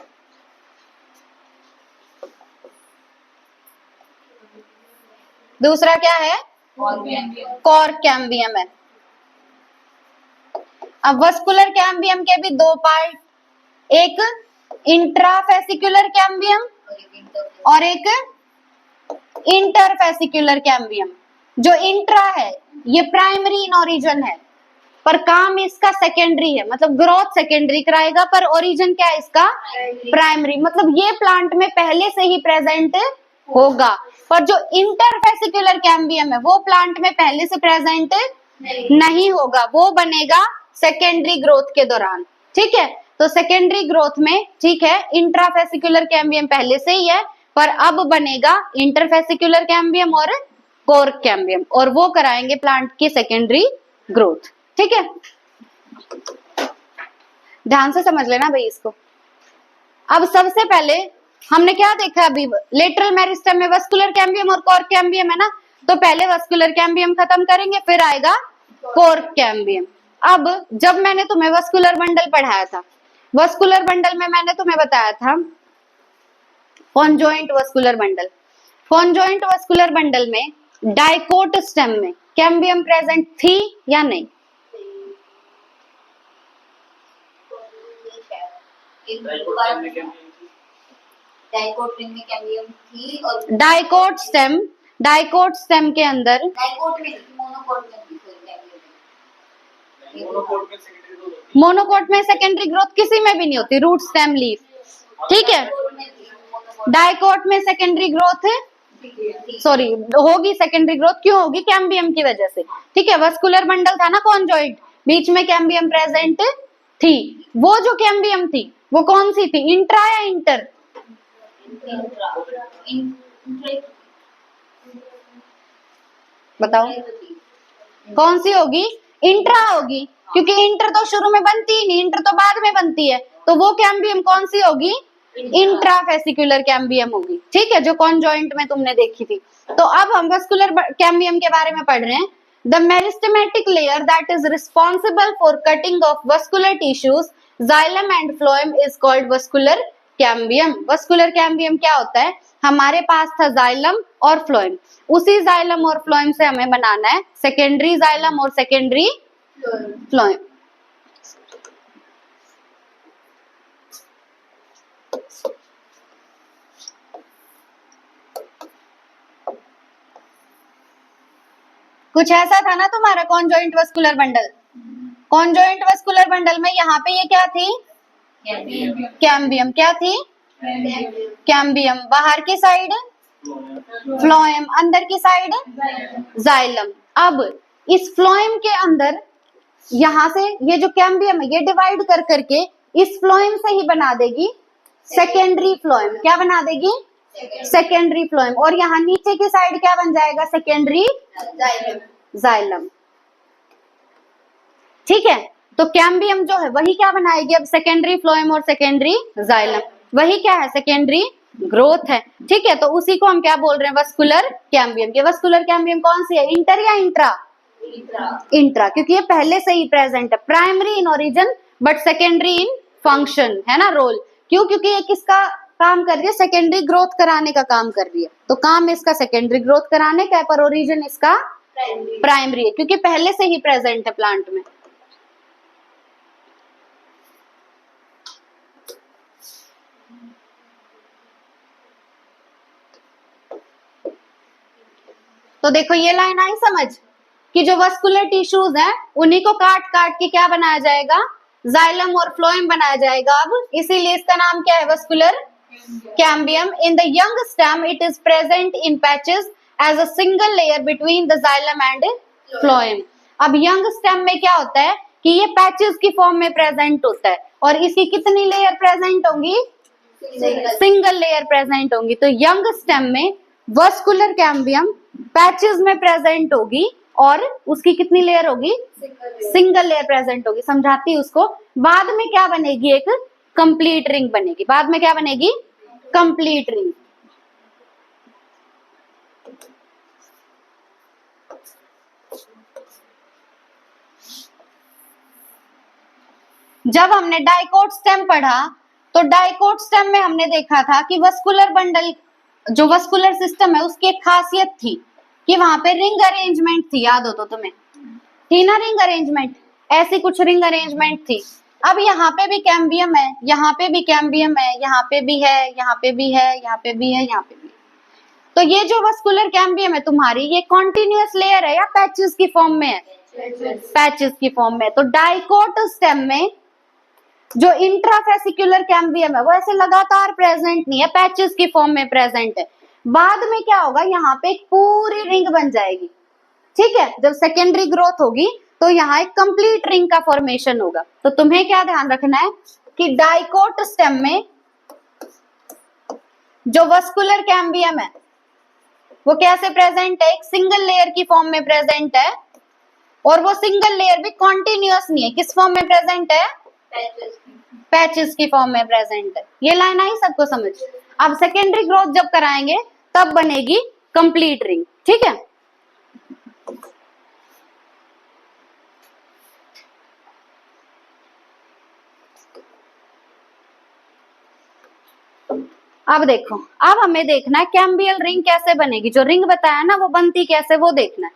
दूसरा क्या है? कोर कैम्बियम है। अब वस्कुलर कैम्बियम के भी दो पार्ट, एक इंट्राफेसिकुलर कैम्बियम और एक इंटरफेसिकुलर कैम्बियम। जो इंट्रा है ये प्राइमरी इन ओरिजिन है, पर काम इसका सेकेंडरी है। मतलब ग्रोथ सेकेंडरी कराएगा, पर ओरिजिन क्या है इसका? प्राइमरी। मतलब ये प्लांट में पहले से ही प्रेजेंट होगा। पर जो इंटरफेसिकुलर कैम्बियम है वो प्लांट में पहले से प्रेजेंट नहीं होगा, वो बनेगा सेकेंडरी ग्रोथ के दौरान। ठीक है, तो सेकेंडरी ग्रोथ में, ठीक है, इंट्राफेसिकुलर कैम्बियम पहले से ही है, पर अब बनेगा इंटरफेसिकुलर कैम्बियम और कोर कैम्बियम, और वो कराएंगे प्लांट की सेकेंडरी ग्रोथ। ठीक है, ध्यान से समझ लेना भाई इसको। अब सबसे पहले हमने क्या देखा? अभी लेटरल मेरिस्टेम में वस्कुलर कैम्बियम और कोर कैम्बियम है ना, तो पहले वस्कुलर कैम्बियम खत्म करेंगे, फिर आएगा कोर कैम्बियम। अब जब मैंने तुम्हें वस्कुलर बंडल पढ़ाया था, वस्कुलर बंडल में मैंने तुम्हें बताया था conjoint vascular bundle. Conjoint vascular bundle में डाइकोट स्टेम में कैम्बियम प्रेजेंट थी या नहीं? डाइकोट स्टेम के अंदर मोनोकोट में सेकेंडरी ग्रोथ किसी में भी नहीं होती, रूट स्टेम लीफ। ठीक है, डाइकोट में सेकेंडरी ग्रोथ होगी। सेकेंडरी ग्रोथ क्यों होगी? कैम्बियम की वजह से। ठीक है, वस्कुलर बंडल था ना कॉन्जॉइंट, बीच में कैम्बियम प्रेजेंट थी। वो जो कैम्बियम थी वो कौन सी थी? इंट्रा या इंटर? बताओ कौन सी होगी? इंट्रा होगी, क्योंकि इंटर तो शुरू में बनती ही नहीं, इंटर तो बाद में बनती है। तो वो कैम्बियम कौन सी होगी? इंट्राफेसिकुलर कैम्बियम होगी। ठीक है, जो कॉन्जॉइंट में तुमने देखी थी। तो अब हम वस्कुलर कैम्बियम के बारे में पढ़ रहे हैं। The meristematic layer that is responsible for cutting of vascular tissues, xylem and phloem is called vascular cambium. Vascular cambium क्या होता है? हमारे पास था जाइलम और फ्लोएम, उसी जाइलम और फ्लोएम से हमें बनाना है सेकेंडरी जाइलम और सेकेंडरी फ्लोएम। कुछ ऐसा था ना तुम्हारा conjoint vascular bundle. Conjoint vascular bundle में यहाँ पे ये क्या थी, कैम्बियम। क्या थी, कैम्बियम। बाहर की साइड फ्लोएम, अंदर की साइड जाइलम। अब इस फ्लोएम के अंदर यहां से ये जो कैम्बियम है ये डिवाइड कर करके इस फ्लोएम से ही बना देगी सेकेंडरी फ्लोएम। क्या बना देगी, सेकेंडरी फ्लोएम। और यहाँ नीचे की साइड क्या बन जाएगा, सेकेंडरी जाइलम। ठीक है, तो कैम्बियम जो है वही क्या बनाएगी अब, सेकेंडरी फ्लोएम और सेकेंडरी जाइलम। वही क्या है, सेकेंडरी ग्रोथ है। ठीक है, तो उसी को हम क्या बोल रहे हैं, वस्कुलर कैम्बियम। के वस्कुलर कैम्बियम कौन सी है, इंटर या इंट्रा, इंट्रा, क्योंकि ये पहले से ही प्रेजेंट है। Primary in origin but secondary in function, है ना, रोल। क्यों, क्योंकि ये किसका काम कर रही है, सेकेंडरी ग्रोथ कराने का काम कर रही है। तो काम इसका सेकेंडरी ग्रोथ कराने का है, पर ओरिजिन इसका प्राइमरी है, क्योंकि पहले से ही प्रेजेंट है प्लांट में। तो देखो ये लाइन आई समझ, कि जो वस्कुलर टिश्यूज हैं उन्हीं को काट काट के क्या बनाया जाएगा, जाइलम और फ्लोएम बनाया जाएगा। अब इसीलिए इसका नाम क्या है, vascular cambium. In the young stem it is present in patches as a single layer between the xylem and phloem. अब यंग स्टेम में क्या होता है कि ये पैचेस की फॉर्म में प्रेजेंट होता है, और इसकी कितनी लेयर प्रेजेंट होंगी, सिंगल लेयर प्रेजेंट होंगी। तो यंग स्टेम में वस्कुलर कैम्बियम पैचेस में प्रेजेंट होगी, और उसकी कितनी लेयर होगी, सिंगल लेयर प्रेजेंट होगी। समझाती उसको। बाद में क्या बनेगी, एक कंप्लीट रिंग बनेगी। बाद में क्या बनेगी, कंप्लीट रिंग। जब हमने डाइकोट स्टेम पढ़ा तो डाइकोट स्टेम में हमने देखा था कि वस्कुलर बंडल, जो वस्कुलर सिस्टम है, उसकी एक खासियत थी कि वहां पे रिंग अरेंजमेंट थी। याद हो तो तुम्हें, थी ना रिंग अरेंजमेंट, ऐसी कुछ रिंग अरेंजमेंट थी। अब यहाँ पे भी कैम्बियम है, यहाँ पे भी कैम्बियम है, यहाँ पे भी है, यहाँ पे भी है, यहाँ पे भी है, यहाँ पे भी। तो ये जो वस्कुलर कैम्बियम है तुम्हारी, ये कॉन्टिन्यूअस लेयर है या पैचेस की फॉर्म में है, पैचेस की फॉर्म में। तो डाइकोट स्टेम में जो इंट्राफेसिकुलर कैम्बियम है वो ऐसे लगातार प्रेजेंट नहीं है, पैचेस की फॉर्म में प्रेजेंट है। बाद में क्या होगा, यहाँ पे एक पूरी रिंग बन जाएगी। ठीक है, जब सेकेंडरी ग्रोथ होगी तो यहाँ एक कंप्लीट रिंग का फॉर्मेशन होगा। तो तुम्हें क्या ध्यान रखना है कि डाइकोट स्टेम में जो वस्कुलर कैम्बियम है वो कैसे प्रेजेंट है, एक सिंगल लेयर की फॉर्म में प्रेजेंट है, और वो सिंगल लेयर भी कॉन्टिन्यूअस नहीं है। किस फॉर्म में प्रेजेंट है, पैचेस की फॉर्म में प्रेजेंट है। ये लाइन आई सबको समझ। अब सेकेंडरी ग्रोथ जब कराएंगे तब बनेगी कंप्लीट रिंग। ठीक है, अब देखो, अब हमें देखना है कैम्बियल रिंग कैसे बनेगी। जो रिंग बताया ना वो बनती कैसे, वो देखना है।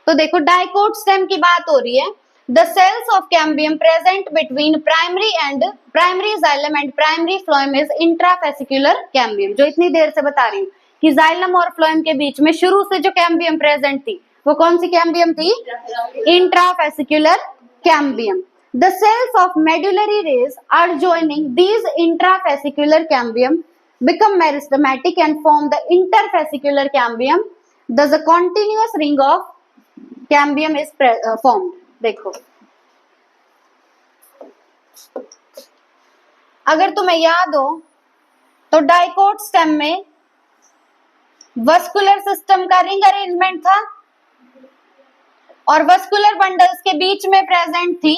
तो देखो डाइकोट स्टेम की बात हो रही है। The cells of cambium present between primary xylem and primary phloem is intrafascicular cambium। जो इतनी देर से बता रही हूँ कि जाइलम और फ्लोएम के बीच में शुरू से जो कैम्बियम प्रेजेंट थी वो कौन सी कैम्बियम थी, intrafascicular cambium. The cells of medullary rays adjoining these intrafascicular cambium become meristematic and form the interfascicular cambium. Thus a continuous ring of cambium is formed। देखो, अगर तुम्हें याद हो तो डाइकोट स्टेम में वस्कुलर सिस्टम का ring arrangement था, और वस्कुलर बंडल्स के बीच में प्रेजेंट थी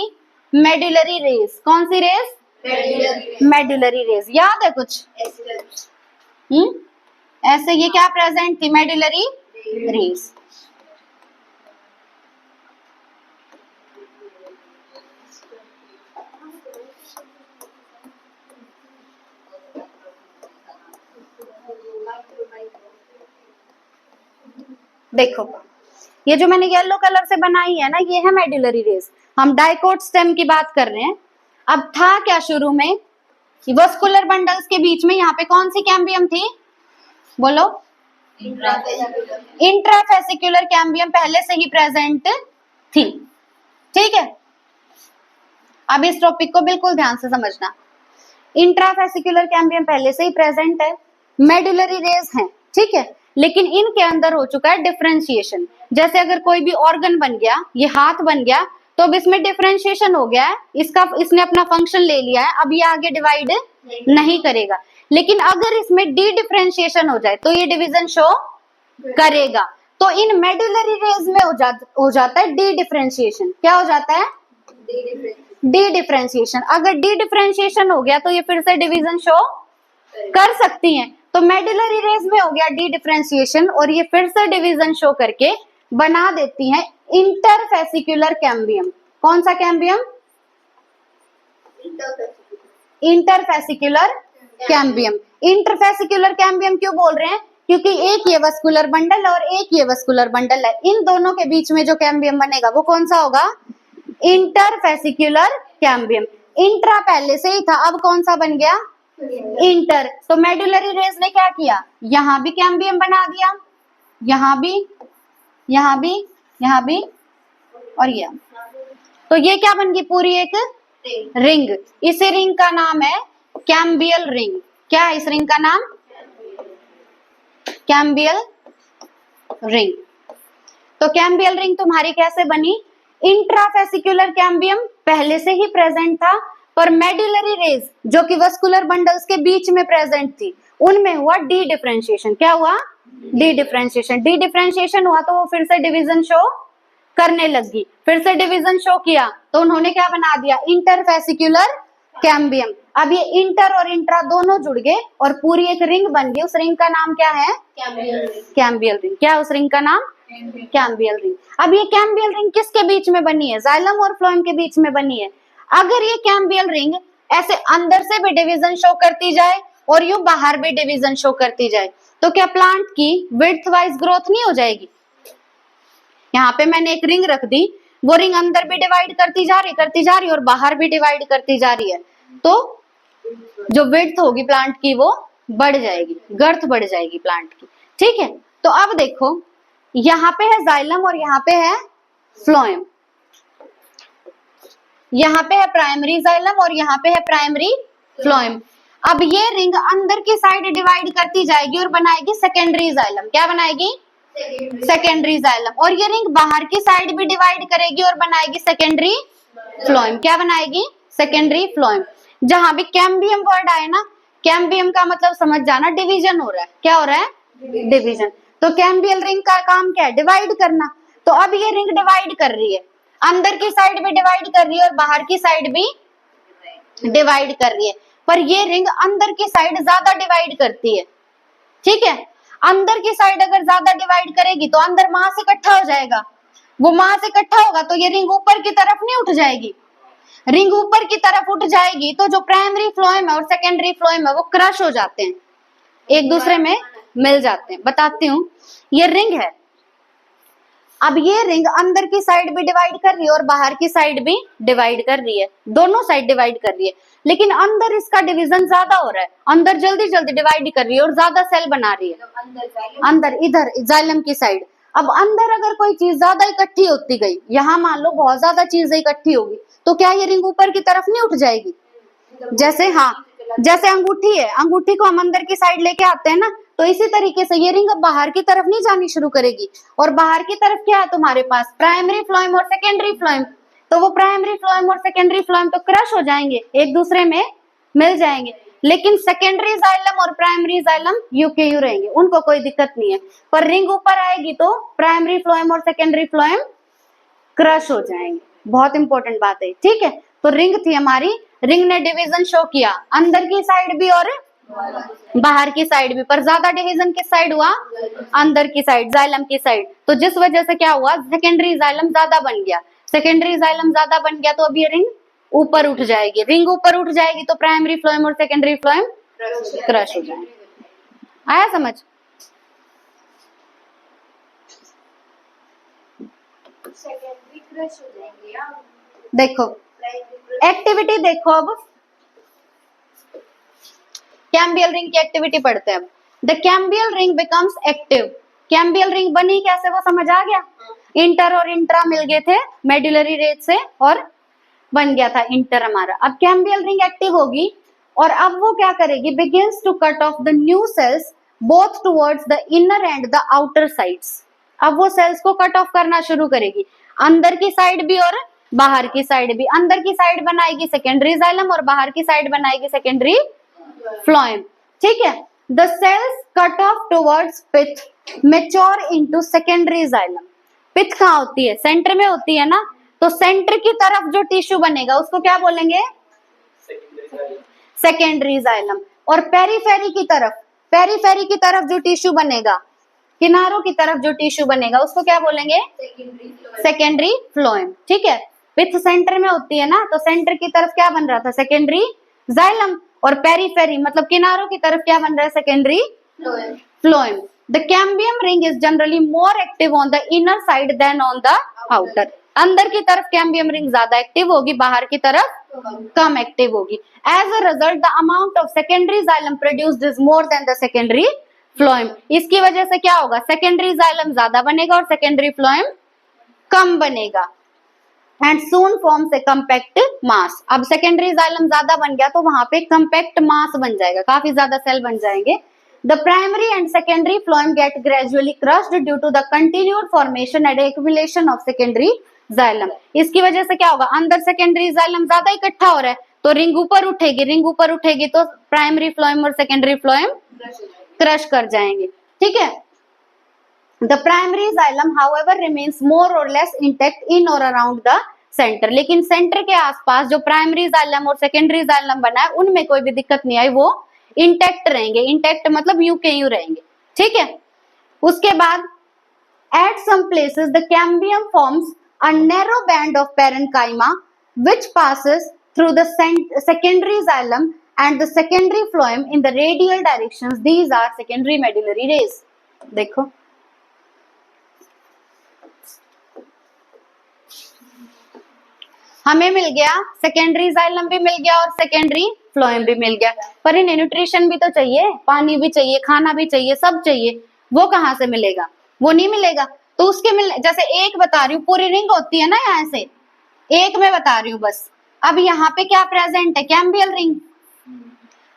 मेडुलरी रेस। कौन सी रेस, मेडुलरी रेस। याद है कुछ, ऐसे ये क्या प्रेजेंट थी, मेडुलरी रेस। देखो ये जो मैंने येलो कलर से बनाई है ना, ये है मेडुलरी रेस। हम डाइकोट स्टेम की बात कर रहे हैं। अब था क्या शुरू में, वस्कुलर बंडल्स के बीच में यहाँ पे कौन सी कैम्बियम थी, बोलो, इंट्राफेसिकुलर कैम्बियम पहले से ही प्रेजेंट थी। ठीक है, अब इस टॉपिक को बिल्कुल ध्यान से समझना। इंट्राफेसिकुलर कैम्बियम पहले से ही प्रेजेंट है, मेडुलरी रेज है, ठीक है, लेकिन इनके अंदर हो चुका है डिफरेंशिएशन। जैसे अगर कोई भी ऑर्गन बन गया, ये हाथ बन गया, तो अब इसमें डिफरेंशिएशन हो गया है, इसने अपना फंक्शन ले लिया है, अब ये आगे डिवाइड नहीं करेगा। लेकिन अगर इसमें डी डिफरेंशिएशन हो जाए तो ये डिवीजन शो करेगा। तो इन मेडुलरी रेज में हो जाता है डी डिफरेंशिएशन। क्या हो जाता है? D differentiation. अगर डी डिफरेंशिएशन हो गया तो ये फिर से डिवीजन शो कर सकती हैं। तो मेडुलरी रेज में हो गया डी डिफरेंशिएशन और ये फिर से डिवीजन शो करके बना देती हैं इंटरफेसिकुलर कैम्बियम। कौन सा cambium? Interfascicular cambium. Interfascicular cambium क्यों बोल रहे हैं? क्योंकि एक ये वस्कुलर बंडल और एक ये वस्कुलर बंडल है, इन दोनों के बीच में जो कैम्बियम बनेगा वो कौन सा होगा? Interfascicular cambium. इंट्रा पहले से ही था, अब कौन सा बन गया? इंटर। तो मेडुलरी रेज ने क्या किया? यहां भी कैम्बियम बना दिया, यहां भी, यहां भी, यहां भी और यह। तो ये क्या बन गई? पूरी एक रिंग। इस रिंग का नाम है कैम्बियल रिंग। क्या है इस रिंग का नाम? Cambial ring. तो कैम्बियल रिंग तुम्हारी कैसे बनी? इंट्राफेसिकुलर कैम्बियम पहले से ही प्रेजेंट था, पर मेडुलरी रेज जो कि वस्कुलर बंडल्स के बीच में प्रेजेंट थी, उनमें हुआ डी डिफरेंशिएशन। क्या हुआ? D differentiation. डी डिफरेंशिएशन हुआ तो वो फिर से डिवीजन शो करने लगी। फिर से डिवीजन शो किया तो उन्होंने क्या बना दिया? Interfascicular cambium. अब ये इंटर और इंट्रा दोनों जुड़ गए और पूरी एक रिंग बन गई। उस रिंग का नाम क्या है? Cambial ring. क्या उस रिंग का नाम? Cambial ring. अब ये कैम्बियल रिंग किसके बीच में बनी है? जाइलम और फ्लोएम के बीच में बनी है। अगर ये कैम्बियल रिंग ऐसे अंदर से भी डिवीजन शो करती जाए और यूं बाहर भी डिवीजन शो करती जाए तो क्या प्लांट की विड्थ वाइज ग्रोथ नहीं हो जाएगी? यहाँ पे मैंने एक रिंग रख दी, वो रिंग अंदर भी डिवाइड करती जा रही और बाहर भी डिवाइड करती जा रही है, तो जो विड्थ होगी प्लांट की वो बढ़ जाएगी, गर्थ बढ़ जाएगी प्लांट की। ठीक है, तो अब देखो यहाँ पे है जाइलम और यहाँ पे है फ्लोएम। यहाँ पे है प्राइमरी जाइलम और यहाँ पे है प्राइमरी फ्लोएम। अब ये रिंग अंदर की साइड डिवाइड करती जाएगी और बनाएगी सेकेंडरी जाइलम। क्या बनाएगी? Secondary xylem. और ये रिंग बाहर की साइड भी डिवाइड करेगी और बनाएगी सेकेंडरी फ्लोएम। क्या बनाएगी? Secondary phloem. जहां भी कैम्बियम वर्ड आए ना, कैम्बियम का मतलब समझ जाना डिवीजन हो रहा है। क्या हो रहा है? डिवीजन। तो कैम्बियल रिंग का काम क्या है? डिवाइड करना। तो अब ये रिंग डिवाइड कर रही है, अंदर की साइड भी डिवाइड कर रही है और बाहर की साइड भी डिवाइड कर रही है, पर ये रिंग अंदर की साइड ज्यादा डिवाइड करती है। ठीक है, अंदर की साइड अगर ज्यादा डिवाइड करेगी तो अंदर मास इकट्ठा हो जाएगा, वो मास इकट्ठा होगा तो ये रिंग ऊपर की तरफ नहीं उठ जाएगी। रिंग ऊपर की तरफ उठ जाएगी तो जो प्राइमरी फ्लोएम है और सेकेंडरी फ्लोएम है वो क्रश हो जाते हैं, एक दूसरे में मिल जाते हैं। बताती हूँ, ये रिंग है। अब ये रिंग अंदर की साइड भी डिवाइड कर रही है और बाहर की साइड भी डिवाइड कर रही है, दोनों साइड डिवाइड कर रही है, लेकिन अंदर इसका डिवीजन ज्यादा हो रहा है, अंदर जल्दी जल्दी डिवाइड कर रही है और ज्यादा सेल बना रही है अंदर, इधर जाइलम की साइड। अब अंदर अगर कोई चीज ज्यादा इकट्ठी होती गई, यहाँ मान लो बहुत ज्यादा चीजें इकट्ठी होगी, तो क्या ये रिंग ऊपर की तरफ नहीं उठ जाएगी? जैसे, हाँ, जैसे अंगूठी है, अंगूठी को हम अंदर की साइड लेके आते हैं ना, तो इसी तरीके से ये रिंग अब बाहर की तरफ नहीं जानी शुरू करेगी। और बाहर की तरफ क्या है तुम्हारे पास? प्राइमरी फ्लोएम और सेकेंडरी फ्लोएम। तो वो प्राइमरी फ्लोएम और सेकेंडरी फ्लोएम तो क्रश हो जाएंगे, एक दूसरे में मिल जाएंगे, लेकिन सेकेंडरी जाइलम और प्राइमरी जाइलम यू के यू रहेंगे, उनको कोई दिक्कत नहीं है। पर रिंग ऊपर आएगी तो प्राइमरी फ्लोएम और सेकेंडरी फ्लोएम क्रश हो जाएंगे। बहुत इंपॉर्टेंट बात है। ठीक है, तो रिंग थी हमारी, रिंग ने डिवीजन शो किया, अंदर की साइड भी और बाहर की साइड भी, पर ज्यादा डिवीजन किस साइड हुआ? अंदर की साइड, जाइलम की साइड। तो जिस वजह से क्या हुआ? सेकेंडरी जाइलम ज्यादा बन गया। सेकेंडरी जाइलम ज्यादा बन गया तो अब ये रिंग ऊपर उठ जाएगी। रिंग ऊपर उठ जाएगी तो प्राइमरी फ्लोएम और सेकेंडरी फ्लोएम क्रश हो जाएंगे। आया समझ? सेकेंडरी क्रश हो जाएंगे यार। देखो एक्टिविटी देखो, अब कैम्बियल रिंग की एक्टिविटी पढ़ते हैं। अब the cambial ring becomes active. Cambial ring बनी कैसे, वो समझ आ गया। इंटर और इंट्रा मिल गए थे मेडुलरी रेज से और बन गया था इंटर हमारा। अब कैम्बियल रिंग एक्टिव होगी और अब वो क्या करेगी, begins to cut off the new cells both towards the inner and the outer sides. अब वो सेल्स को कट ऑफ करना शुरू करेगी, अंदर की साइड भी और बाहर की साइड भी। अंदर की साइड बनाएगी सेकेंडरी जाइलम और बाहर की साइड बनाएगी सेकेंडरी फ्लोएम। ठीक है। The cells cut off towards pith mature into secondary xylem. Pith कहाँ होती है, सेंटर में होती है ना, तो सेंटर की तरफ जो टिश्यू बनेगा उसको क्या बोलेंगे, सेकेंडरी जाइलम। और पेरीफेरी की तरफ जो टिश्यू बनेगा, किनारों की तरफ जो टिश्यू बनेगा उसको क्या बोलेंगे, सेकेंडरी फ्लोएम। ठीक है। पिथ सेंटर में होती है ना, तो सेंटर की तरफ क्या बन रहा था, सेकेंडरी जाइलम, और पेरीफेरी मतलब किनारों की तरफ क्या बन रहा है, secondary phloem. The cambium ring is generally more active on the inner side than on the outer. अंदर की तरफ कैम्बियम रिंग ज्यादा एक्टिव होगी, बाहर की तरफ कम एक्टिव होगी। As a result the amount of secondary xylem produced is more than the secondary phloem. इसकी वजह से क्या होगा, सेकेंडरी जाइलम ज्यादा बनेगा और सेकेंडरी फ्लोएम कम बनेगा। And soon forms a compact mass. अब सेकेंडरी जाइलम ज्यादा बन गया तो वहां पे कम्पैक्ट मास बन जाएगा, काफी ज्यादा सेल बन जाएंगे। The primary and secondary phloem get gradually crushed due to the continued formation and accumulation of secondary xylem. इसकी वजह से क्या होगा, अंदर सेकेंडरी जाइलम ज्यादा इकट्ठा हो रहा है तो रिंग ऊपर उठेगी तो प्राइमरी फ्लोएम और सेकेंडरी फ्लोएम क्रश कर जाएंगे। ठीक है। The primary xylem, however, remains more or less intact in or around the center. लेकिन सेंटर के आसपास जो प्राइमरी जाइलम और सेकेंडरी जाइलम बना है उनमें कोई भी दिक्कत नहीं आई, वो इंटैक्ट रहेंगे। इंटैक्ट मतलब यूं के यूं रहेंगे। ठीक है। उसके बाद at some places the cambium forms a narrow band of parenchyma which passes through the secondary xylem and the secondary phloem in the radial directions. These are secondary medullary rays. देखो हमें मिल गया सेकेंडरी जाइलम भी मिल गया और secondary phloem भी मिल गया, पर इन्हें न्यूट्रिशन भी तो चाहिए, पानी भी चाहिए, खाना भी चाहिए, सब चाहिए। वो कहाँ से मिलेगा, वो नहीं मिलेगा। तो उसके जैसे एक बता रही हूँ, पूरी रिंग होती है ना, यहाँ से एक में बता रही हूँ बस। अब यहाँ पे क्या प्रेजेंट है, कैम्बियल रिंग।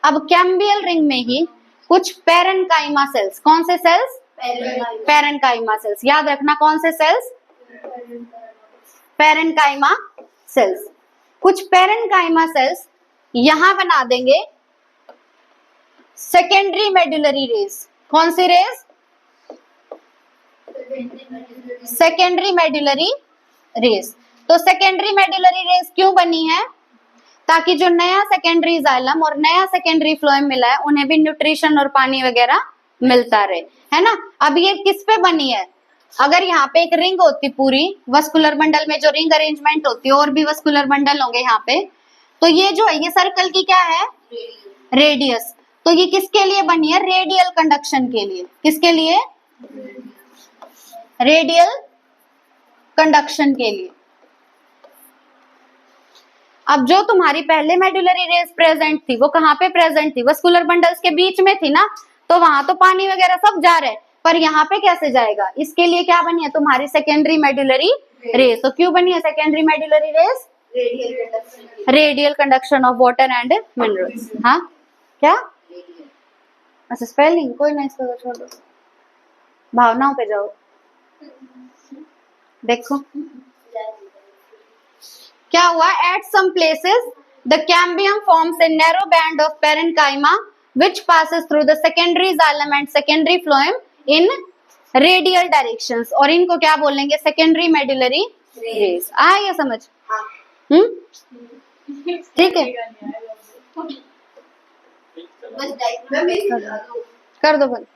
अब कैम्बियल रिंग में ही कुछ पेरेन्काइमा सेल्स, कौन से सेल्स, पेरेन्काइमा सेल्स, याद रखना कौन से सेल्स, पेरेन्काइमा सेल्स। कुछ पेरेन्काइमा सेल्स यहां बना देंगे सेकेंडरी मेडुलरी रेज। कौन सी रेज, सेकेंडरी मेडुलरी रेज। तो सेकेंडरी मेडुलरी रेज क्यों बनी है, ताकि जो नया सेकेंडरी जाइलम और नया सेकेंडरी फ्लोएम मिला है उन्हें भी न्यूट्रिशन और पानी वगैरह मिलता रहे, है ना। अब ये किस पे बनी है, अगर यहाँ पे एक रिंग होती पूरी, वस्कुलर बंडल में जो रिंग अरेंजमेंट होती है और भी वस्कुलर बंडल होंगे यहाँ पे, तो ये जो है ये सर्कल की क्या है, रेडियस। तो ये किसके लिए बनी है, रेडियल कंडक्शन के लिए। किसके लिए, रेडियल कंडक्शन के लिए। अब जो तुम्हारी पहले मेडुलरी रेज प्रेजेंट थी वो कहाँ पे प्रेजेंट थी, वस्कुलर बंडल्स के बीच में थी ना, तो वहां तो पानी वगैरह सब जा रहा है, पर यहाँ पे कैसे जाएगा, इसके लिए क्या बनी है तुम्हारी सेकेंडरी मेडुलरी रेज। तो क्यों बनी है secondary medullary rays, radial conduction of water and minerals. हाँ क्या, अच्छा स्पेलिंग कोई ना, इसको छोड़ दो, भावनाओं पे जाओ। देखो क्या हुआ, at some places the cambium forms a narrow band of parenchyma which passes through the secondary xylem and secondary phloem in radial directions, और इनको क्या बोलेंगे, secondary medullary rays। आया ये समझ, ठीक है, कर दो बंद।